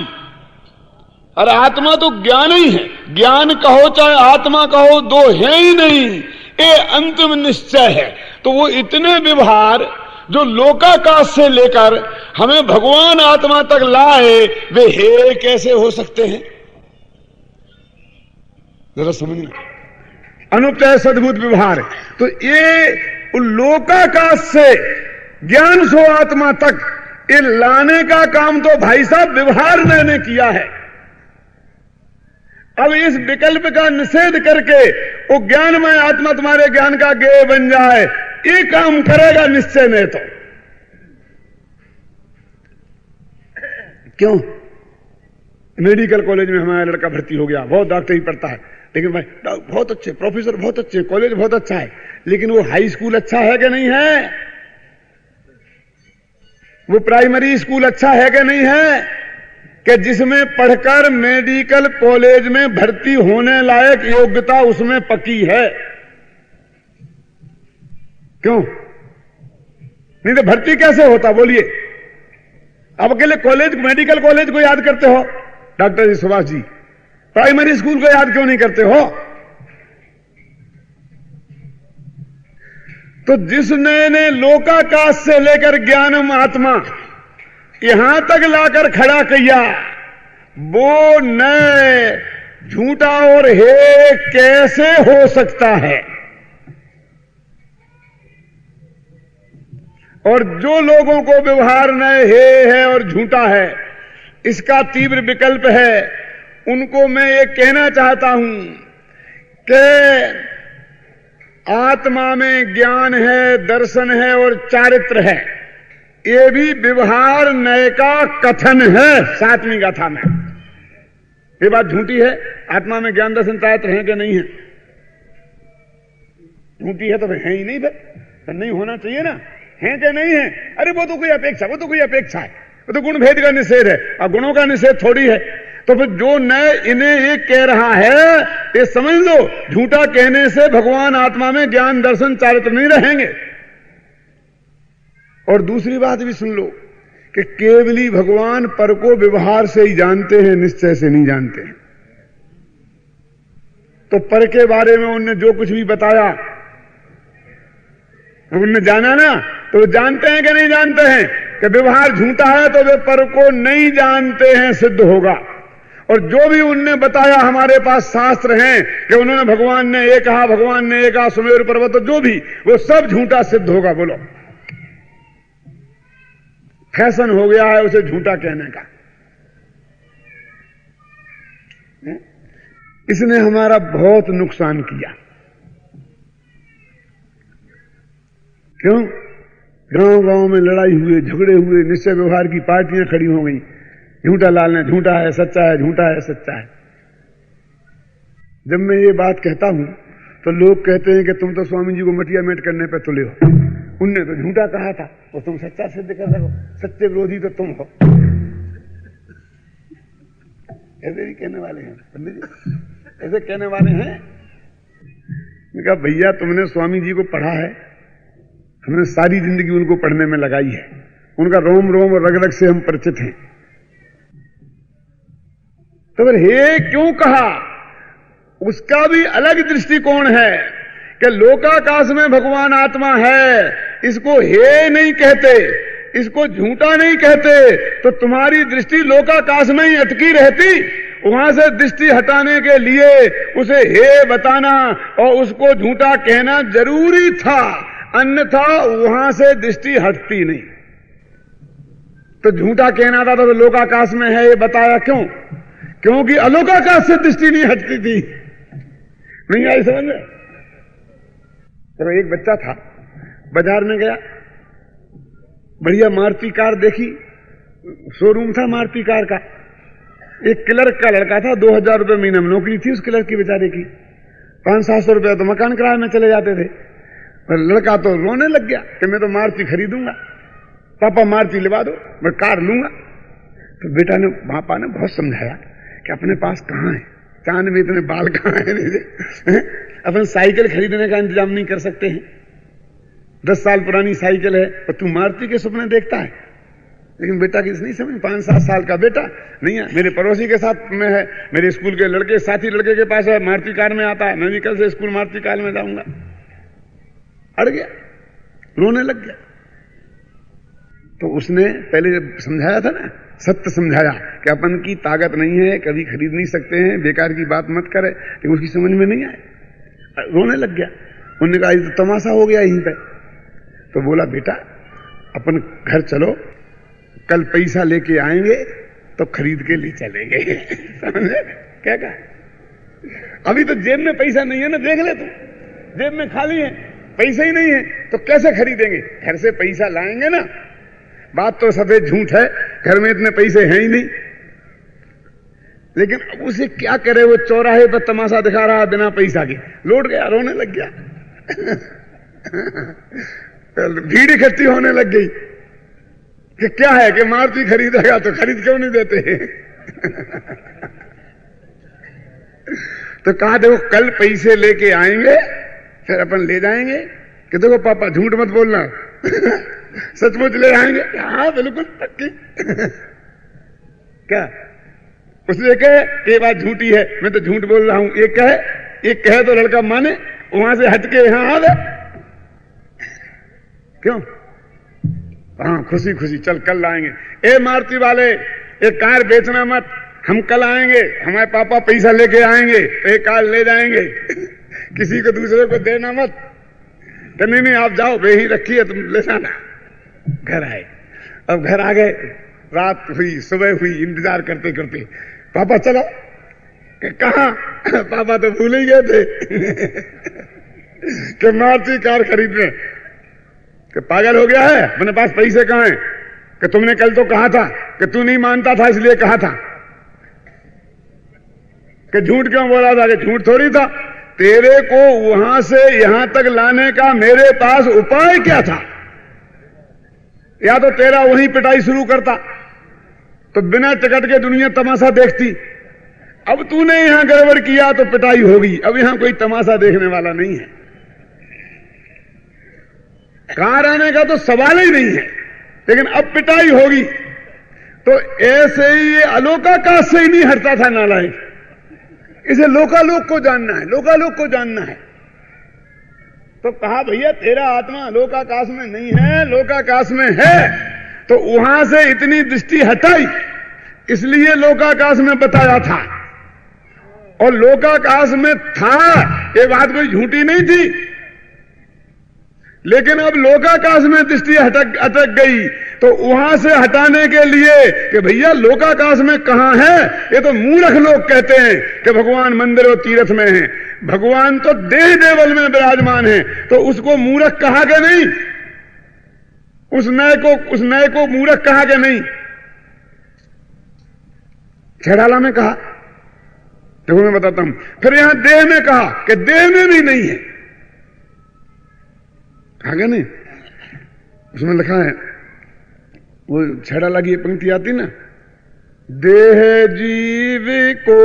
अरे आत्मा तो ज्ञान ही है। ज्ञान कहो चाहे आत्मा कहो, दो है ही नहीं, ये अंतिम निश्चय है। तो वो इतने व्यवहार जो लोकाकाश से लेकर हमें भगवान आत्मा तक लाए, वे हे कैसे हो सकते हैं? जरा समझना, अनुपचय सद्भुत व्यवहार। तो ये लोकाकाश से ज्ञान सो आत्मा तक ये लाने का काम तो भाई साहब व्यवहार मैंने किया है। अब इस विकल्प का निषेध करके वो ज्ञानमय आत्मा तुम्हारे ज्ञान का ज्ञेय बन जाए, ये काम करेगा निश्चय नहीं। तो क्यों? मेडिकल कॉलेज में हमारा लड़का भर्ती हो गया, बहुत डॉक्टरी पढ़ता है, लेकिन भाई बहुत अच्छे प्रोफेसर, बहुत अच्छे कॉलेज, बहुत अच्छा है, लेकिन वो हाई स्कूल अच्छा है कि नहीं है? वो प्राइमरी स्कूल अच्छा है कि नहीं है? कि जिसमें पढ़कर मेडिकल कॉलेज में भर्ती होने लायक योग्यता उसमें पक्की है। क्यों? नहीं तो भर्ती कैसे होता बोलिए? अब अकेले कॉलेज, मेडिकल कॉलेज को याद करते हो डॉक्टर जी, सुभाष जी, प्राइमरी स्कूल को याद क्यों नहीं करते हो? तो जिसने ने लोकाकाश से लेकर ज्ञानम आत्मा यहां तक लाकर खड़ा किया, वो न झूठा और हे कैसे हो सकता है? और जो लोगों को व्यवहार न हे है और झूठा है, इसका तीव्र विकल्प है, उनको मैं ये कहना चाहता हूं कि आत्मा में ज्ञान है, दर्शन है और चारित्र है। ये भी व्यवहार नय का कथन है 7वीं गाथा में। ये बात झूठी है। आत्मा में ज्ञान दर्शन चारित्र है कि नहीं है? झूठी है तो है ही नहीं, फिर नहीं होना चाहिए ना। है कि नहीं है? अरे वो तो कोई अपेक्षा, वो तो कोई अपेक्षा है, वो तो गुण भेद का निषेध है, और गुणों का निषेध थोड़ी है। तो फिर जो नय इन्हें ये कह रहा है, ये समझ लो झूठा कहने से भगवान आत्मा में ज्ञान दर्शन चारित्र नहीं रहेंगे। और दूसरी बात भी सुन लो कि केवली भगवान पर को व्यवहार से ही जानते हैं, निश्चय से नहीं जानते हैं। तो पर के बारे में उनने जो कुछ भी बताया, उनने जाना ना, तो वो जानते हैं कि नहीं जानते हैं कि व्यवहार झूठा है, तो वे पर को नहीं जानते हैं, सिद्ध होगा। और जो भी उनने बताया, हमारे पास शास्त्र हैं कि उन्होंने भगवान ने ये कहा, भगवान ने ये कहा, सुमेरु पर्वत, जो भी, वो सब झूठा सिद्ध होगा। बोलो, फैशन हो गया है उसे झूठा कहने का। इसने हमारा बहुत नुकसान किया। क्यों? गांव गांव में लड़ाई हुए, झगड़े हुए, निश्चय व्यवहार की पार्टियां खड़ी हो गई। झूठा लालने, झूठा है, सच्चा है, झूठा है, सच्चा है। जब मैं ये बात कहता हूं तो लोग कहते हैं कि तुम तो स्वामी जी को मटिया मेट करने पे तुले हो। उनने तो झूठा कहा था, वो तुम सच्चा सिद्ध कर रहे हो, सच्चे विरोधी तो तुम हो। ऐसे भी कहने वाले हैं पंडित जी, ऐसे कहने वाले हैं। मैं कहा भैया तुमने स्वामी जी को पढ़ा है, हमने सारी जिंदगी उनको पढ़ने में लगाई है, उनका रोम रोम और रग रग से हम परिचित हैं। तो फिर हे क्यों कहा? उसका भी अलग दृष्टिकोण है कि लोकाकाश में भगवान आत्मा है, इसको हे नहीं कहते, इसको झूठा नहीं कहते, तो तुम्हारी दृष्टि लोकाकाश में ही अटकी रहती। वहां से दृष्टि हटाने के लिए उसे हे बताना और उसको झूठा कहना जरूरी था, अन्यथा वहां से दृष्टि हटती नहीं। तो झूठा कहना था तो लोकाकाश में है ये बताया क्यों? क्योंकि अलोकाकाश से दृष्टि नहीं हटती थी। नहीं आई समझ में? तो एक बच्चा था, बाजार में गया, बढ़िया मारुति कार देखी, शोरूम था मारुति कार का। एक क्लर्क का लड़का था, 2000 रुपये महीने में नौकरी थी उस क्लर्क की बेचारे की, 500-700 रुपये तो मकान किराए में चले जाते थे। पर लड़का तो रोने लग गया कि मैं तो मारुति खरीदूंगा, पापा मारुति लिवा दो, मैं कार लूंगा। तो बेटा ने, पापा ने बहुत समझाया कि अपने पास कहाँ है, चांद में इतने बाल कहाँ है, अपन साइकिल खरीदने का इंतजाम नहीं कर सकते हैं, 10 साल पुरानी साइकिल है और तू मारुति के सपने देखता है। लेकिन बेटा की नहीं समझ, 5-7 साल का बेटा नहीं है। मेरे पड़ोसी के साथ में है, मेरे स्कूल के लड़के, साथी लड़के के पास है, मारुति कार में आता है, मैं भी कल से स्कूल मारुति कार में जाऊंगा। अड़ गया, रोने लग गया। तो उसने पहले जब समझाया था ना, सत्य समझाया कि अपन की ताकत नहीं है, कभी खरीद नहीं सकते हैं, बेकार की बात मत करे, लेकिन उसकी समझ में नहीं आए, रोने लग गया। उन्होंने कहा ये तो तमाशा हो गया यहीं पे। तो बोला बेटा अपन घर चलो, कल पैसा लेके आएंगे तो खरीद के ले चलेंगे। समझे क्या कहा? अभी तो जेब में पैसा नहीं है ना, देख ले तू, जेब में खाली है, पैसा ही नहीं है, तो कैसे खरीदेंगे? घर से पैसा लाएंगे ना। बात तो सफेद झूठ है, घर में इतने पैसे हैं ही नहीं। लेकिन अब उसे क्या करे, वो चौराहे पर तमाशा दिखा रहा बिना पैसा के, लौट गया, रोने लग गया। भीड़ इकट्ठी होने लग गई कि क्या है कि मारुति खरीदेगा तो खरीद क्यों नहीं देते। तो कहा देखो कल पैसे लेके आएंगे फिर अपन ले जाएंगे। कि देखो पापा झूठ मत बोलना, सचमुच ले आएंगे। हाँ बिल्कुल पक्की। क्या उसने कहे ये बात झूठी है, मैं तो झूठ बोल रहा हूं, एक कहे तो लड़का माने, वहां से हटके यहां आ गए। क्यों? हाँ खुशी खुशी चल कल लाएंगे। ए मारुति वाले एक कार बेचना मत, हम कल आएंगे, हमारे पापा पैसा लेके आएंगे तो एक कार ले जाएंगे। किसी को दूसरे को देना मत। तो नहीं आप जाओ, वे ही रखी है, तुम ले जाना। घर आए, अब घर आ गए, रात हुई, सुबह हुई, इंतजार करते करते पापा चलो। कहा? पापा तो भूल ही गए थे कि मारुति कार खरीदने। कि पागल हो गया है, अपने पास पैसे कहां हैं? कि तुमने कल तो कहा था कि तू नहीं मानता था इसलिए कहा था। कि झूठ क्यों बोला था? कि झूठ थोड़ी था, तेरे को वहां से यहां तक लाने का मेरे पास उपाय क्या था? या तो तेरा वहीं पिटाई शुरू करता तो बिना टिकट के दुनिया तमाशा देखती। अब तूने यहां गड़बड़ किया तो पिटाई होगी। अब यहां कोई तमाशा देखने वाला नहीं है, कार आने का तो सवाल ही नहीं है, लेकिन अब पिटाई होगी। तो ऐसे ही ये अलोकाकाश से ही नहीं हटता था नालायक। इसे लोकालोक को जानना है, लोकालोक को जानना है। तो कहा भैया तेरा आत्मा लोकाकाश में नहीं है, लोकाकाश में है। तो वहां से इतनी दृष्टि हटाई, इसलिए लोकाकाश में बताया था। और लोकाकाश में था, ये बात कोई झूठी नहीं थी। लेकिन अब लोकाकाश में दृष्टि अटक गई, तो वहां से हटाने के लिए कि भैया लोकाकाश में कहां है? ये तो मूर्ख लोग कहते हैं कि भगवान मंदिर और तीर्थ में है। भगवान तो देह देवल में विराजमान है, तो उसको मूर्ख कहा कि नहीं? उस नए को मूर्ख कहा कि नहीं? छेड़ाला में कहा, देखो मैं बताता हूं। फिर यहां देह में कहा कि देह में भी नहीं है, कहा नहीं? उसमें लिखा है, वो छेड़ाला की पंक्ति आती ना, देह जीव को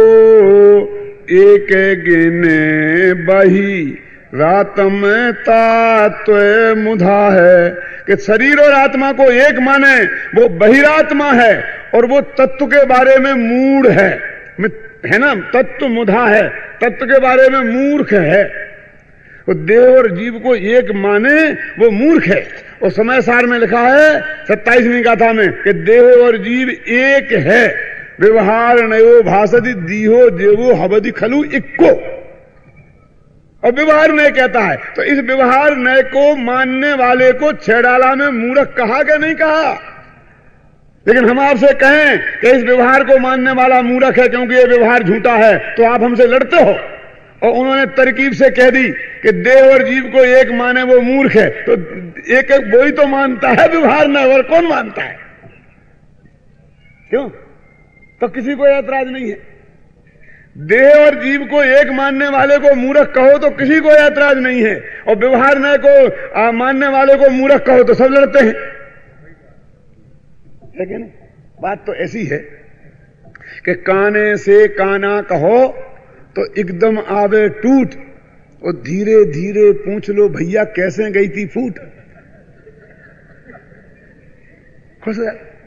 एक गिने बही रात में तात्व मुधा है। कि शरीर और आत्मा को एक माने वो बहिरात्मा है और वो तत्व के बारे में मूढ़ है ना, तत्व मुधा है, तत्व के बारे में मूर्ख है। वो देह और जीव को एक माने वो मूर्ख है। और समय सार में लिखा है 27वीं गाथा में कि देह और जीव एक है, व्यवहार नयो भासति दीहो देवो हवदि खलु इक्को। और व्यवहार नय कहता है, तो इस व्यवहार नय को मानने वाले को छेड़ाला में मूर्ख कहा कि नहीं कहा? लेकिन हम आपसे कहें कि इस व्यवहार को मानने वाला मूर्ख है क्योंकि ये व्यवहार झूठा है, तो आप हमसे लड़ते हो। और उन्होंने तरकीब से कह दी कि देह और जीव को एक माने वो मूर्ख है, तो एक वही तो मानता है व्यवहार न, और कौन मानता है? क्यों? तो किसी को ऐतराज नहीं है। देह और जीव को एक मानने वाले को मूर्ख कहो तो किसी को ऐतराज नहीं है, और व्यवहार न को मानने वाले को मूर्ख कहो तो सब लड़ते हैं। है कि नहीं? बात तो ऐसी है कि काने से काना कहो तो एकदम आवे टूट, और धीरे धीरे पूछ लो भैया कैसे गई थी फूट। खुश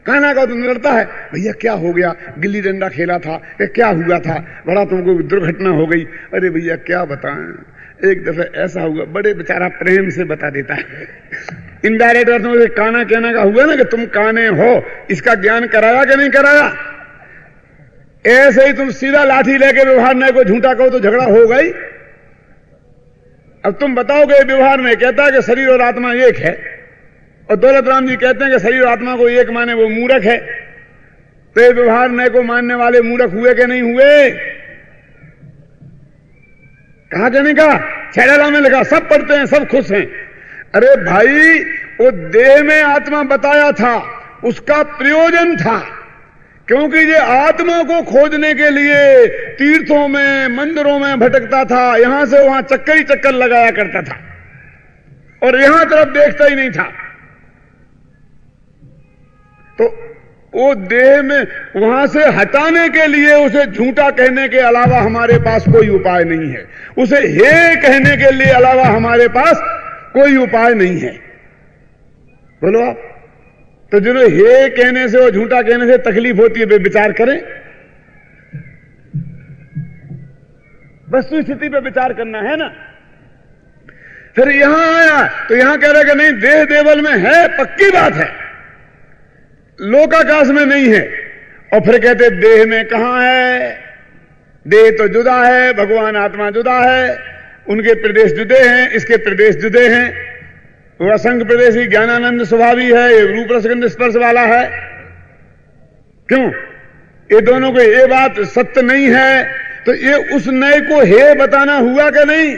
काना का तो लड़ता है, भैया क्या हो गया, गिल्ली डंडा खेला था, क्या हुआ था, बड़ा तुमको दुर्घटना हो गई। अरे भैया क्या बताएं, एक दफे ऐसा हुआ, बड़े बेचारा प्रेम से बता देता है। इनडायरेक्ट अर्थों से काना कहने का हुआ ना कि तुम काने हो, इसका ज्ञान कराया कि नहीं कराया। ऐसे ही तुम सीधा लाठी लेके व्यवहार न को झूठा कहो तो झगड़ा हो गई। अब तुम बताओगे व्यवहार में कहता है कि शरीर और आत्मा एक है, और दौलत राम जी कहते हैं कि शरीर और आत्मा को एक माने वो मूर्ख है, तो ये व्यवहार न को मानने वाले मूर्ख हुए कि नहीं हुए? कहा कि नहीं कहा? छेड़ाला में लिखा, सब पढ़ते हैं, सब खुश हैं। अरे भाई, वो देह में आत्मा बताया था, उसका प्रयोजन था, क्योंकि ये आत्मा को खोजने के लिए तीर्थों में मंदिरों में भटकता था, यहां से वहां चक्कर ही चक्कर लगाया करता था, और यहां तरफ देखता ही नहीं था। तो वो देह में वहां से हटाने के लिए उसे झूठा कहने के अलावा हमारे पास कोई उपाय नहीं है, उसे हे कहने के लिए अलावा हमारे पास कोई उपाय नहीं है। बोलो आप। तो जिन्हें हे कहने से और झूठा कहने से तकलीफ होती है वे विचार करें, वस्तु स्थिति पे विचार करना है ना। फिर यहां आया तो यहां कह रहे कि नहीं, देह देवल में है, पक्की बात है, लोकाकाश में नहीं है। और फिर कहते देह में कहां है, देह तो जुदा है, भगवान आत्मा जुदा है, उनके प्रदेश जुदे हैं, इसके प्रदेश जुदे हैं। वो असंग प्रदेशी ज्ञानानंद स्वभावी है, ये रूप रसगंध स्पर्श वाला है। क्यों? ये दोनों को ये बात सत्य नहीं है, तो ये उस नए को हे बताना हुआ कि नहीं?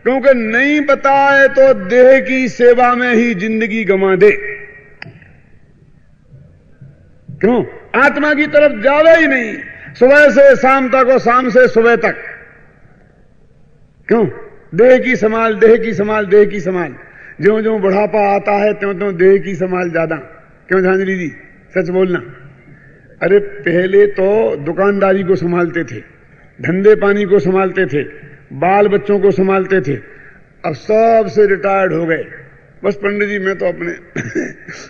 क्योंकि नहीं बताए तो देह की सेवा में ही जिंदगी गंवा दे। क्यों? आत्मा की तरफ जावे ही नहीं, सुबह से शाम तक और शाम से सुबह तक। क्यों? देह की संभाल, देह की संभाल, देह की संभाल। ज्यों ज्यों बुढ़ापा आता है त्यों त्यों देह की संभाल ज्यादा। क्यों झांझरी जी, सच बोलना। अरे पहले तो दुकानदारी को संभालते थे, धंधे पानी को संभालते थे, बाल बच्चों को संभालते थे, अब सबसे रिटायर्ड हो गए। बस पंडित जी मैं तो अपने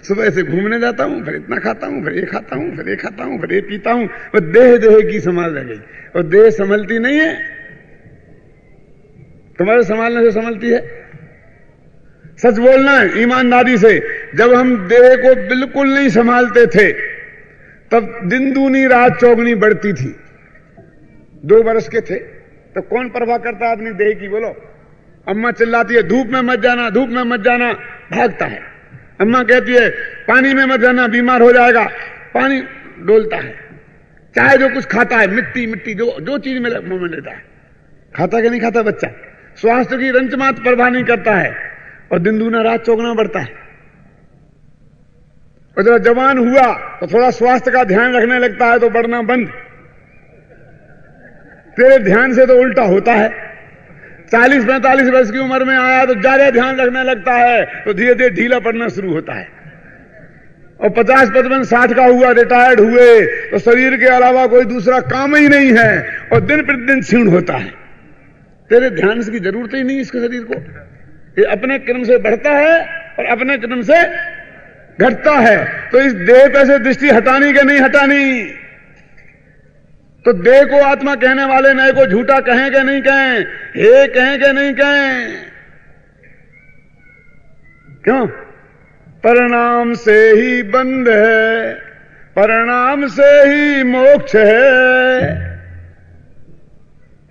सुबह से घूमने जाता हूं, फिर इतना खाता हूं, फिर ये खाता हूं, फिर ये खाता हूं, फिर ये पीता हूं, बस देह देह की संभाल रह गई। और देह संभलती नहीं है, तुम्हारे संभालने से संभलती है। सच बोलना है ईमानदारी से। जब हम देह को बिल्कुल नहीं संभालते थे तब दिन दूनी रात चौगनी बढ़ती थी। 2 वर्ष के थे तो कौन परवाह करता है अपनी देह की? बोलो। अम्मा चिल्लाती है धूप में मत जाना, धूप में मत जाना, भागता है। अम्मा कहती है पानी में मत जाना, बीमार हो जाएगा, पानी डोलता है। चाहे जो कुछ खाता है, मिट्टी मिट्टी जो चीज में मुंह में लेता है, खाता कि नहीं खाता बच्चा। स्वास्थ्य की रंच मात परवाह नहीं करता है, और दिन दूना रात चौगना बढ़ता है। और जब जवान हुआ तो थोड़ा स्वास्थ्य का ध्यान रखने लगता है तो बढ़ना बंद। तेरे ध्यान से तो उल्टा होता है। 40-45 वर्ष की उम्र में आया तो ज्यादा ध्यान रखने लगता है तो धीरे धीरे ढीला पड़ना शुरू होता है। और 50-55 60 का हुआ, रिटायर्ड हुए तो शरीर के अलावा कोई दूसरा काम ही नहीं है और दिन प्रतिदिन क्षीण होता है। तेरे ध्यान की जरूरत ही नहीं इसके शरीर को। ये अपने क्रम से बढ़ता है और अपने क्रम से घटता है। तो इस देह पे से दृष्टि हटानी कि नहीं हटानी? तो देह को आत्मा कहने वाले नए को झूठा कहें कि नहीं कहें, हे कहें कि नहीं कहें? क्यों? परिणाम से ही बंध है, परिणाम से ही मोक्ष है,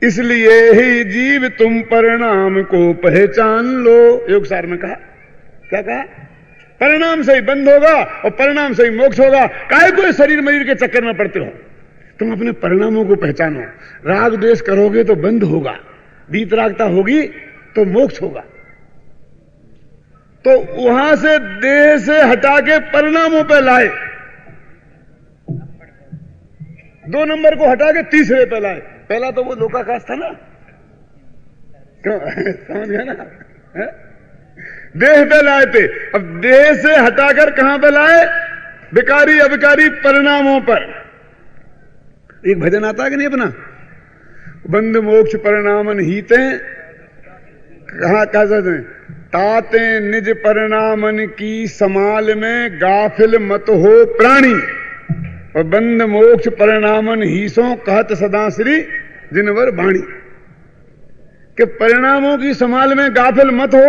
इसलिए ही जीव तुम परिणाम को पहचान लो। योगसार में कहा, क्या कहा? परिणाम से ही बंद होगा और परिणाम से ही मोक्ष होगा। काहे को शरीर मरीर के चक्कर में पड़ते हो? तुम अपने परिणामों को पहचानो। राग द्वेष करोगे तो बंद होगा, वीतरागता होगी तो मोक्ष होगा। तो वहां से देह से हटा के परिणामों पे लाए, 2 नंबर को हटा के तीसरे पे लाए। पहला तो वो लोकाकाश था ना, समझ गया ना? देह पे लाए थे, अब देह से हटाकर कहां पे लाए? विकारी अविकारी परिणामों पर। एक भजन आता है कि नहीं अपना, बंद मोक्ष परिणामन हीते, कहा कहते हैं, ताते निज परिणामन की समाल में गाफिल मत हो प्राणी, और बंद मोक्ष परिणामन हीसों कहत सदा श्री जिनवर बाणी। कि परिणामों की संभाल में गाफिल मत हो,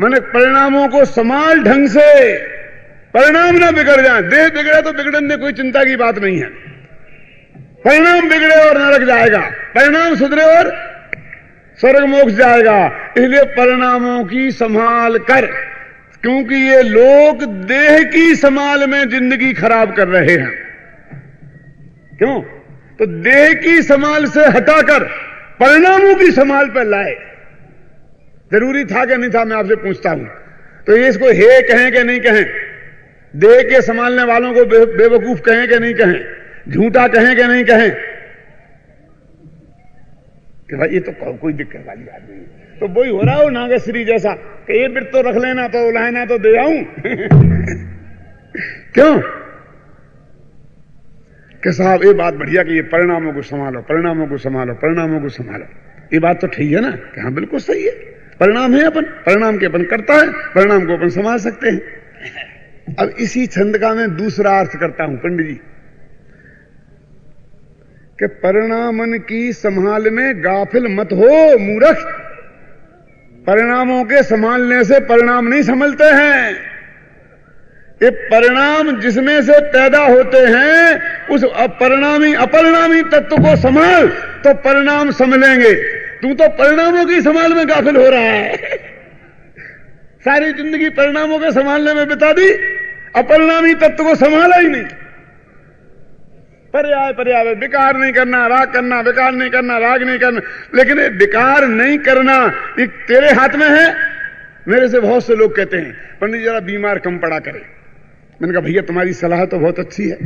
माने परिणामों को संभाल ढंग से, परिणाम ना बिगड़ जाए। देह बिगड़े तो बिगड़ने में कोई चिंता की बात नहीं है, परिणाम बिगड़े और नरक जाएगा, परिणाम सुधरे और स्वर्ग मोक्ष जाएगा। इसलिए परिणामों की संभाल कर, क्योंकि ये लोग देह की संभाल में जिंदगी खराब कर रहे हैं। क्यों? तो देह की संभाल से हटाकर परिणामों की संभाल पर लाए। जरूरी था कि नहीं था, मैं आपसे पूछता हूं। तो ये इसको हे कहें कि नहीं कहें, देह के संभालने वालों को बेवकूफ कहें कि नहीं कहें, झूठा कहें कि नहीं कहें, कि भाई ये तो कोई दिक्कत वाली बात नहीं। तो वही हो रहा हो नागश्री जैसा कि ये बिट तो रख लेना, तो उलाहना तो दे आऊं। क्यों कि साहब ये बात बढ़िया कि ये परिणामों को संभालो, परिणामों को संभालो, परिणामों को संभालो। ये बात तो ठीक है ना कि हाँ बिल्कुल सही है, परिणाम है अपन, परिणाम के अपन करता है, परिणाम को अपन संभाल सकते हैं। अब इसी छंद का मैं दूसरा अर्थ करता हूं पंडित जी, कि परिणामन की संभाल में गाफिल मत हो मूर्ख। परिणामों के संभालने से परिणाम नहीं संभलते हैं। ये परिणाम जिसमें से पैदा होते हैं उस अपरिणामी तत्व को संभाल तो परिणाम संभलेंगे। तू तो परिणामों की संभाल में गाफिल हो रहा है। सारी जिंदगी परिणामों के संभालने में बिता दी, अपरिणामी तत्व को संभाला ही नहीं। पर्याय विकार नहीं करना, राग करना, विकार नहीं करना, राग नहीं करना। लेकिन विकार नहीं करना ये तेरे हाथ में है। मेरे से बहुत से लोग कहते हैं पंडित जरा बीमार कम पड़ा करे। मैंने कहा भैया तुम्हारी सलाह तो बहुत अच्छी है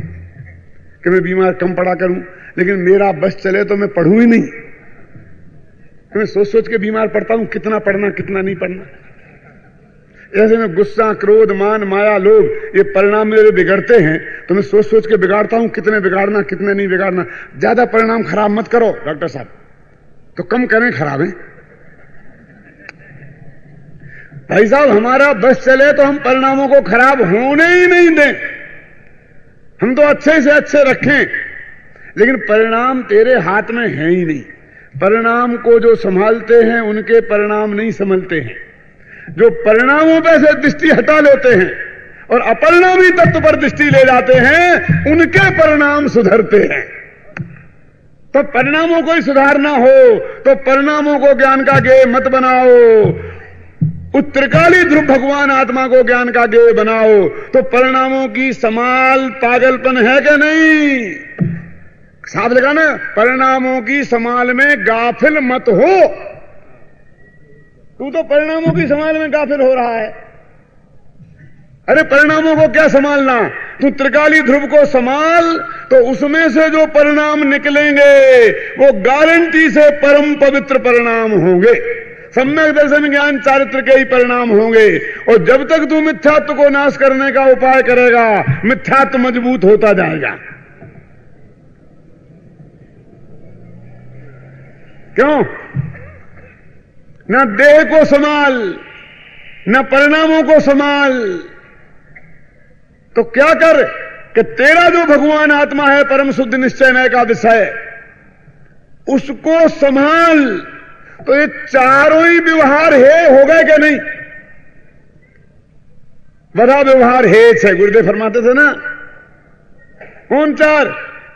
कि मैं बीमार कम पड़ा करूं, लेकिन मेरा बस चले तो मैं पढ़ूं ही नहीं। मैं सोच सोच के बीमार पड़ता हूं, कितना पढ़ना कितना नहीं पढ़ना। ऐसे में गुस्सा, क्रोध, मान, माया, लोभ ये परिणाम मेरे बिगड़ते हैं, तो मैं सोच सोच के बिगाड़ता हूं कितने बिगाड़ना कितने नहीं बिगाड़ना। ज्यादा परिणाम खराब मत करो डॉक्टर साहब, तो कम करें खराब है। भाई साहब हमारा बस चले तो हम परिणामों को खराब होने ही नहीं दें, हम तो अच्छे से अच्छे रखें। लेकिन परिणाम तेरे हाथ में है ही नहीं। परिणाम को जो संभालते हैं उनके परिणाम नहीं संभलते हैं। जो परिणामों पर से दृष्टि हटा लेते हैं और अपरिणामी तत्व पर दृष्टि ले जाते हैं उनके परिणाम सुधरते हैं। तो परिणामों को ही सुधारना हो तो परिणामों को ज्ञान का गेय मत बनाओ। उत्तरकाली ध्रुव भगवान आत्मा को ज्ञान का गेय बनाओ। तो परिणामों की संभाल पागलपन है कि नहीं? साफ लिखा ना, परिणामों की संभाल में गाफिल मत हो। तू तो परिणामों की संभाल में गाफिल हो रहा है। अरे परिणामों को क्या संभालना, तू त्रिकाली ध्रुव को संभाल तो उसमें से जो परिणाम निकलेंगे वो गारंटी से परम पवित्र परिणाम होंगे। सम्यक दर्शन ज्ञान चारित्र के ही परिणाम होंगे। और जब तक तू मिथ्यात्व को नाश करने का उपाय करेगा मिथ्यात्व मजबूत होता जाएगा। क्यों? न देह को संभाल न परिणामों को संभाल, तो क्या कर कि तेरा जो भगवान आत्मा है परम शुद्ध निश्चय का विषय उसको संभाल। तो ये चारों ही व्यवहार हो गए क्या नहीं? बड़ा व्यवहार है गुरुदेव फरमाते थे ना। कौन चार?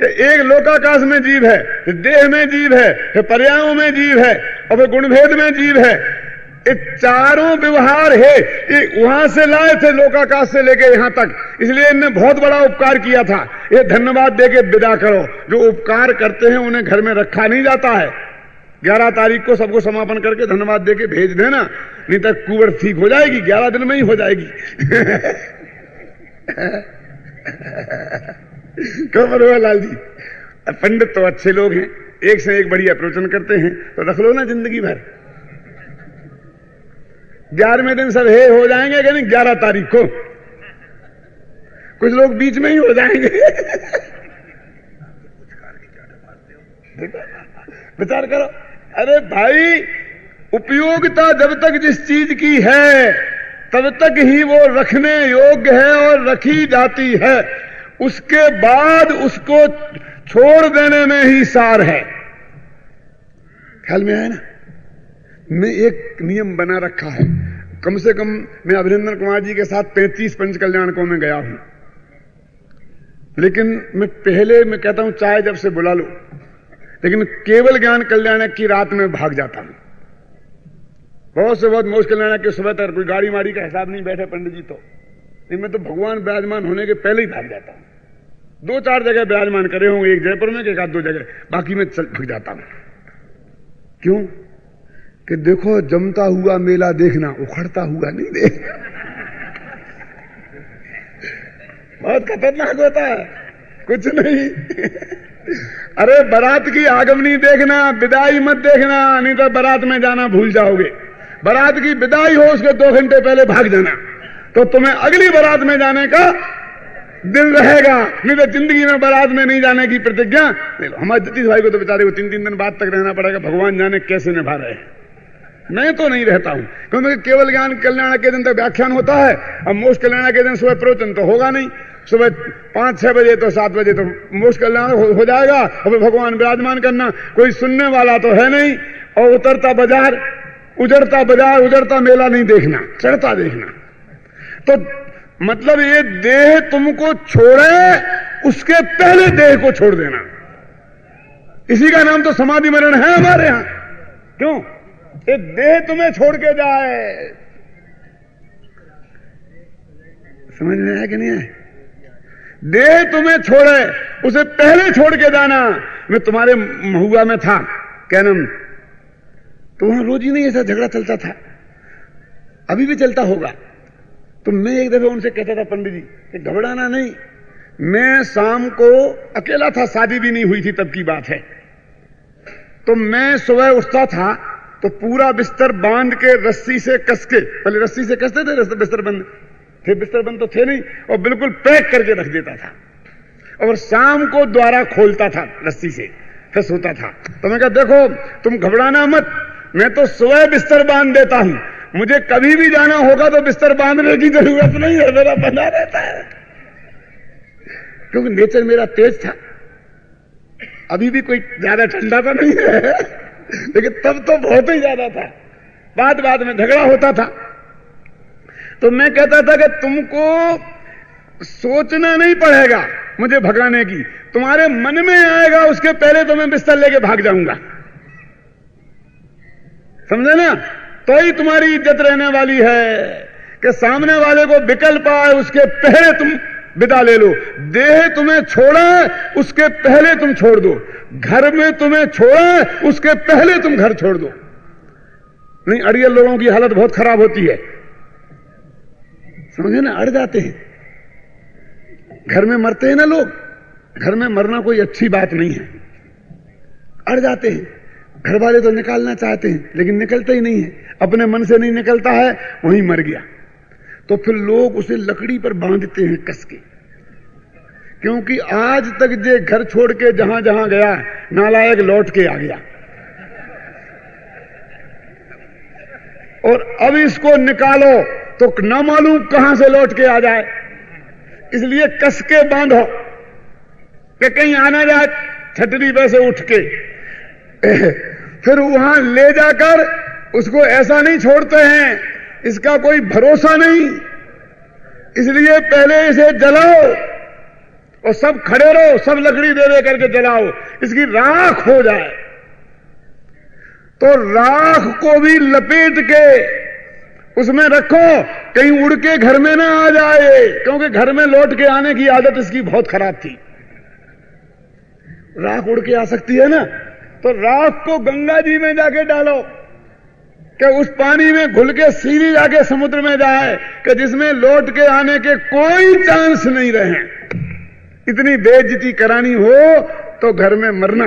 कि एक लोकाकाश में जीव है, फिर देह में जीव है, फिर पर्यायों में जीव है और फिर गुणभेद में जीव है। ये चारों व्यवहार है। ये वहां से लाए थे लोकाकाश से लेके यहां तक, इसलिए इनने बहुत बड़ा उपकार किया था। ये धन्यवाद देके विदा करो। जो उपकार करते हैं उन्हें घर में रखा नहीं जाता है। 11 तारीख को सबको समापन करके धन्यवाद देके भेज देना, नहीं तो कुंवर ठीक हो जाएगी, 11 दिन में ही हो जाएगी। क्यों लाल जी? पंडित तो अच्छे लोग हैं, एक से एक बढ़िया प्रवचन करते हैं, तो रख लो ना जिंदगी भर। 11वें दिन सब हो जाएंगे कि नहीं? 11 तारीख को कुछ लोग बीच में ही हो जाएंगे। विचार करो। अरे भाई, उपयोगिता जब तक जिस चीज की है तब तक ही वो रखने योग्य है और रखी जाती है, उसके बाद उसको छोड़ देने में ही सार है। ख्याल में आया ना? मैं एक नियम बना रखा है, कम से कम मैं अभिनंदन कुमार जी के साथ 35 पंच कल्याणकों में गया हूं, लेकिन मैं कहता हूं चाहे जब से बुला लो, लेकिन केवल ज्ञान कल्याणक की रात में भाग जाता हूं। बहुत से बहुत मोक्ष कल्याणक के सुबह तक कोई गाड़ी माड़ी का हिसाब नहीं बैठे पंडित जी तो, लेकिन मैं तो भगवान विराजमान होने के पहले ही भाग जाता हूं। 2-4 जगह विराजमान करे होंगे, एक जयपुर में, एक आध 2 जगह, बाकी मैं भाग जाता हूं। क्यों? कि देखो जमता हुआ मेला देखना, उखड़ता हुआ नहीं देखना। बहुत खतरनाक होता है, कुछ नहीं। अरे बारात की आगमनी देखना, विदाई मत देखना, नहीं तो बारात में जाना भूल जाओगे। बारात की विदाई हो उसके 2 घंटे पहले भाग जाना, तो तुम्हें अगली बारात में जाने का दिन रहेगा। नहीं तो जिंदगी में बारात में नहीं जाने की प्रतिज्ञा। हमारे जतीश भाई को तो बेचारे को 3-3 दिन बाद तक रहना पड़ेगा, भगवान जाने कैसे निभा रहे हैं। मैं तो नहीं रहता हूं, क्योंकि केवल ज्ञान कल्याण के दिन तक व्याख्यान होता है, अब मोक्ष कल्याण के दिन सुबह प्रवचन तो होगा नहीं। सुबह 5-6 बजे तो 7 बजे तो मोक्ष कल्याण हो जाएगा, और फिर भगवान विराजमान करना, कोई सुनने वाला तो है नहीं। और उजड़ता बाजार, उजड़ता मेला नहीं देखना, चढ़ता देखना। तो मतलब ये देह तुमको छोड़े उसके पहले देह को छोड़ देना, इसी का नाम तो समाधि मरण है हमारे यहां। क्यों? ये देह तुम्हें छोड़ के जाए। समझ में आया कि नहीं आया? देह तुम्हें छोड़े उसे पहले छोड़ के जाना। मैं तुम्हारे महुआ में था कैनम, तो वहां रोज ही नहीं ऐसा झगड़ा चलता था, अभी भी चलता होगा। तो मैं एक दफे उनसे कहता था, पंडित जी कि घबराना नहीं। मैं शाम को अकेला था, शादी भी नहीं हुई थी तब की बात है। तो मैं सुबह उठता था तो पूरा बिस्तर बांध के रस्सी से कस के, पहले रस्सी से कसते थे, बिस्तर बंद थे, बिस्तर बंद तो थे नहीं, और बिल्कुल पैक करके रख देता था। और शाम को द्वारा खोलता था रस्सी से, फिर सोता था। तो मैं कहा देखो तुम घबराना मत, मैं तो सुबह बिस्तर बांध देता हूं, मुझे कभी भी जाना होगा तो बिस्तर बांधने की जरूरत नहीं है, मेरा बंधा रहता है। क्योंकि नेचर मेरा तेज था, अभी भी कोई ज्यादा ठंडा तो नहीं है, लेकिन तब तो बहुत ही ज्यादा था। बात में झगड़ा होता था। तो मैं कहता था कि तुमको सोचना नहीं पड़ेगा मुझे भगाने की, तुम्हारे मन में आएगा उसके पहले तो मैं बिस्तर लेके भाग जाऊंगा। समझे ना? तो ही तुम्हारी इज्जत रहने वाली है कि सामने वाले को विकल्प आए उसके पहले तुम विदा ले लो। देह तुम्हें छोड़ा उसके पहले तुम छोड़ दो, घर में तुम्हें छोड़ा उसके पहले तुम घर छोड़ दो। नहीं, अड़ियल लोगों की हालत बहुत खराब होती है, समझे ना? अड़ जाते हैं, घर में मरते हैं ना लोग। घर में मरना कोई अच्छी बात नहीं है, अड़ जाते हैं। घर वाले तो निकालना चाहते हैं लेकिन निकलते ही नहीं है, अपने मन से नहीं निकलता है, वहीं मर गया। तो फिर लोग उसे लकड़ी पर बांधते हैं कस के, क्योंकि आज तक जे घर छोड़ के जहां जहां गया नालायक लौट के आ गया, और अब इसको निकालो तो न मालूम कहां से लौट के आ जाए। इसलिए कस के बांधो कि कहीं आना जाए छतरी पे से उठ के। फिर वहां ले जाकर उसको ऐसा नहीं छोड़ते हैं, इसका कोई भरोसा नहीं, इसलिए पहले इसे जलाओ और सब खड़े रहो, सब लकड़ी दे दे करके जलाओ, इसकी राख हो जाए। तो राख को भी लपेट के उसमें रखो, कहीं उड़ के घर में ना आ जाए, क्योंकि घर में लौट के आने की आदत इसकी बहुत खराब थी। राख उड़ के आ सकती है ना, तो राख को गंगा जी में जाके डालो कि उस पानी में घुल के सीधी जाके समुद्र में जाए कि जिसमें लौट के आने के कोई चांस नहीं रहे। इतनी बेइज्जती करानी हो तो घर में मरना।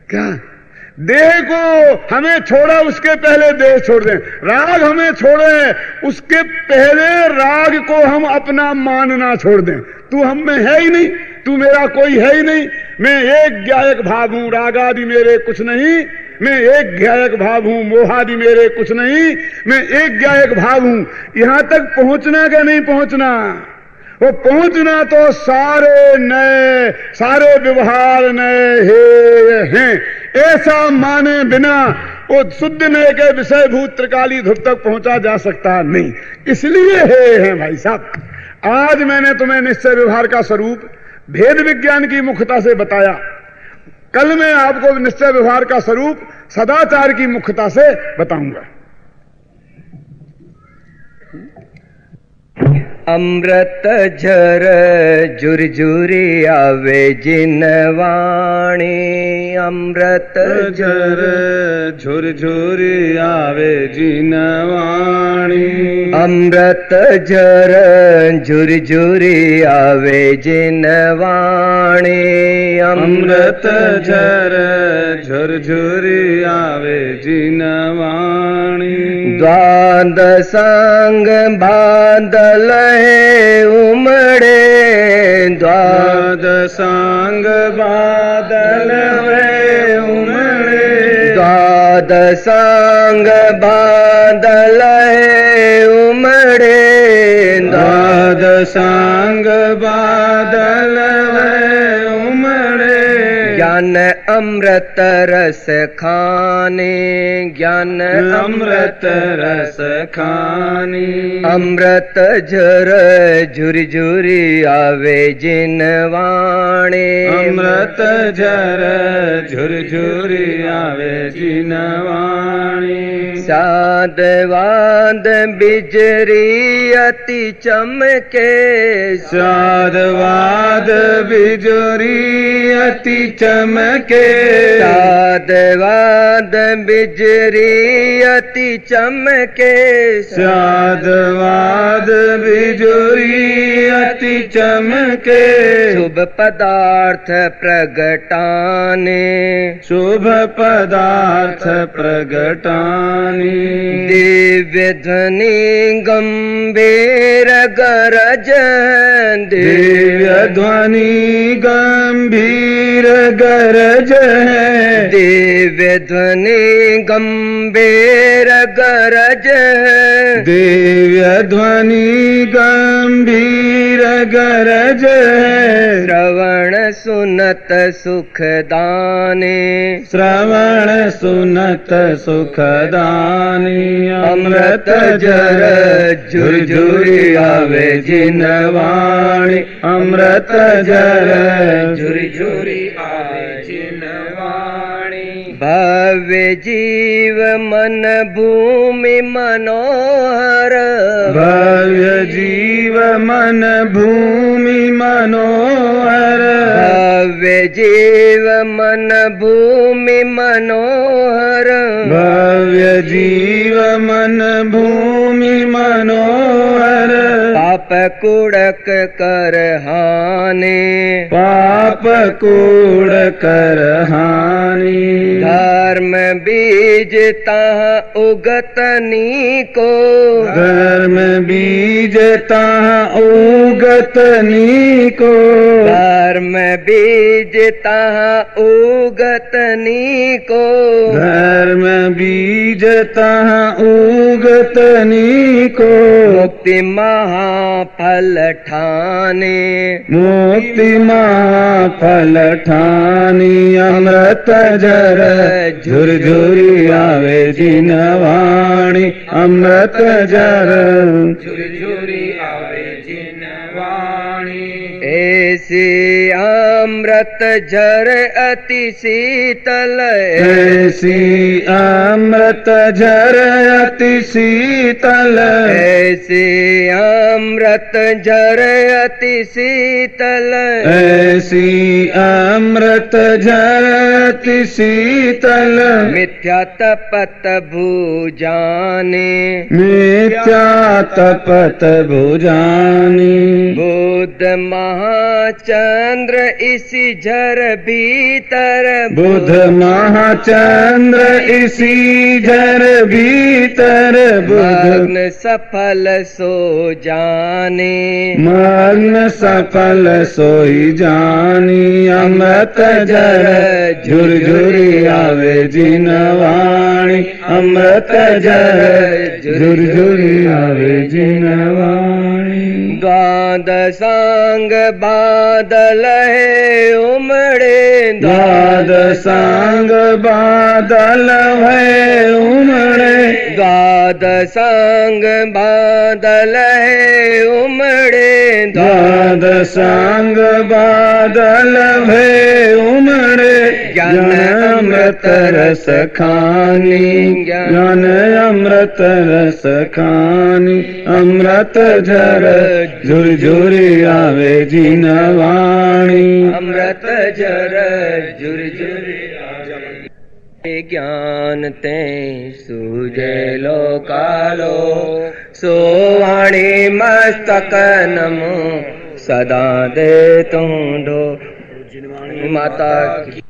क्या देह को हमें छोड़ा उसके पहले देह छोड़ दें, राग हमें छोड़े उसके पहले राग को हम अपना मानना छोड़ दें। तू हम में है ही नहीं, तू मेरा कोई है ही नहीं, मैं एक ज्ञायक भाव हूं, रागादि मेरे कुछ नहीं, मैं एक ज्ञायक भाव हूं, मोहादि मेरे कुछ नहीं, मैं एक ज्ञायक भाव हूं। यहां तक पहुंचना क्या नहीं पहुंचना? वो पहुंचना तो सारे नए, सारे व्यवहार नए हैं, ऐसा माने बिना वो शुद्ध नए के विषय भूत त्रिकाली ध्रुव तक पहुंचा जा सकता नहीं। इसलिए है भाई साहब, आज मैंने तुम्हें निश्चय व्यवहार का स्वरूप भेद विज्ञान की मुख्यता से बताया, कल मैं आपको निश्चय व्यवहार का स्वरूप सदाचार की मुख्यता से बताऊंगा। अमृत झर झुरझुरी आवे जिनवाणी, अमृत झर झुरझुरी आवे जिनवाणी, अमृत झर झुरझुरी आवे जिनवाणी, अमृत झर झुरझुरी आवे जिनवाणी। द्वादशांग बादल है उमड़े, द्वादशांग बादल है उमड़े, द्वादशांग बादल है उमड़े, द्वादशांग बादल है उमड़े। ज्ञान अमृत रस खाने, ज्ञान अमृत रस खानी, अमृत झर झुरझुरी आवे जिनवाणी, अमृत झर झुरझुरी आवे जिनवाणी। साधवाद बिजरी अति चमके, साधवाद बिजुरी अति चमके, साधवाद बिजरी अति चमके, साधवाद बिजुरी अति चमके। शुभ पदार्थ प्रगटाने, शुभ पदार्थ प्रगटानी, दिव्य ध्वनि गंभीर गरज, दिव्य ध्वनि गंभीर गरज है, दिव्य ध्वनि गंभीर गरज, दिव्य ध्वनि गंभीर गरज है। श्रवण सुनत सुखदाने, श्रवण सुनत सुखदानी, अमृत झर झुरझुरी आवे जिनवाणी, अमृत झर झुरझुरी आवे जिनवाणी। भव्य जीव मन भूमि मनोहर, भव्य जीव मन भूमि मनोहर, भव्य जीव मन भूमि मनोहर, भव्य जीव मन भूमि मनोहर। पाप कुड़क कर हाने, पाप कूड़ कर हानि, धर्म बीज तहाँ उगतनी को, धर्म बीज तहाँ उगतनी को, धर्म बीज तहाँ उगतनी को, धर्म बीज तहाँ उगतनी को। मुक्ति महाफल ठाने, मुक्ति महाफल ठानी, अमृत झर झुरझुरी आवे जिनवाणी, अमृत झर झुरझुरी आवे जिनवाणी। ऐसी अमृत झर अति शीतल, ऐसी अमृत झर अति शीतल, ऐसी अमृत झर अति शीतल, ऐसी अमृत झर अति शीतल। मिथ्या तपत भुजाने, मिथ्या तपत भुजानी, बुद्ध महा महाचंद्र इसी झर भीतर बुध महाचंद्र इसी झर भीतर बुध मग्न सफल सो जाने मग्न सफल सोई जानी अमृत जर झुरझुरी आवे जिन वाणी अमृत जर झुरझुरी आवे जिन वाणी द्वादशांग बादल है उमड़े द्वादशांग बादल है उमड़े द्वादशांग बादल है उमड़े द्वादशांग बादल है उमड़े ज्ञान अमृत रस खानी ज्ञान अमृत रस खानी अमृत झर झुरझुरी आवे जिन वाणी अमृत झर झुरझुरी आवे ज्ञान ते सूझे लो कालो सो वाणी मस्तक नमो सदा दे तूं माता की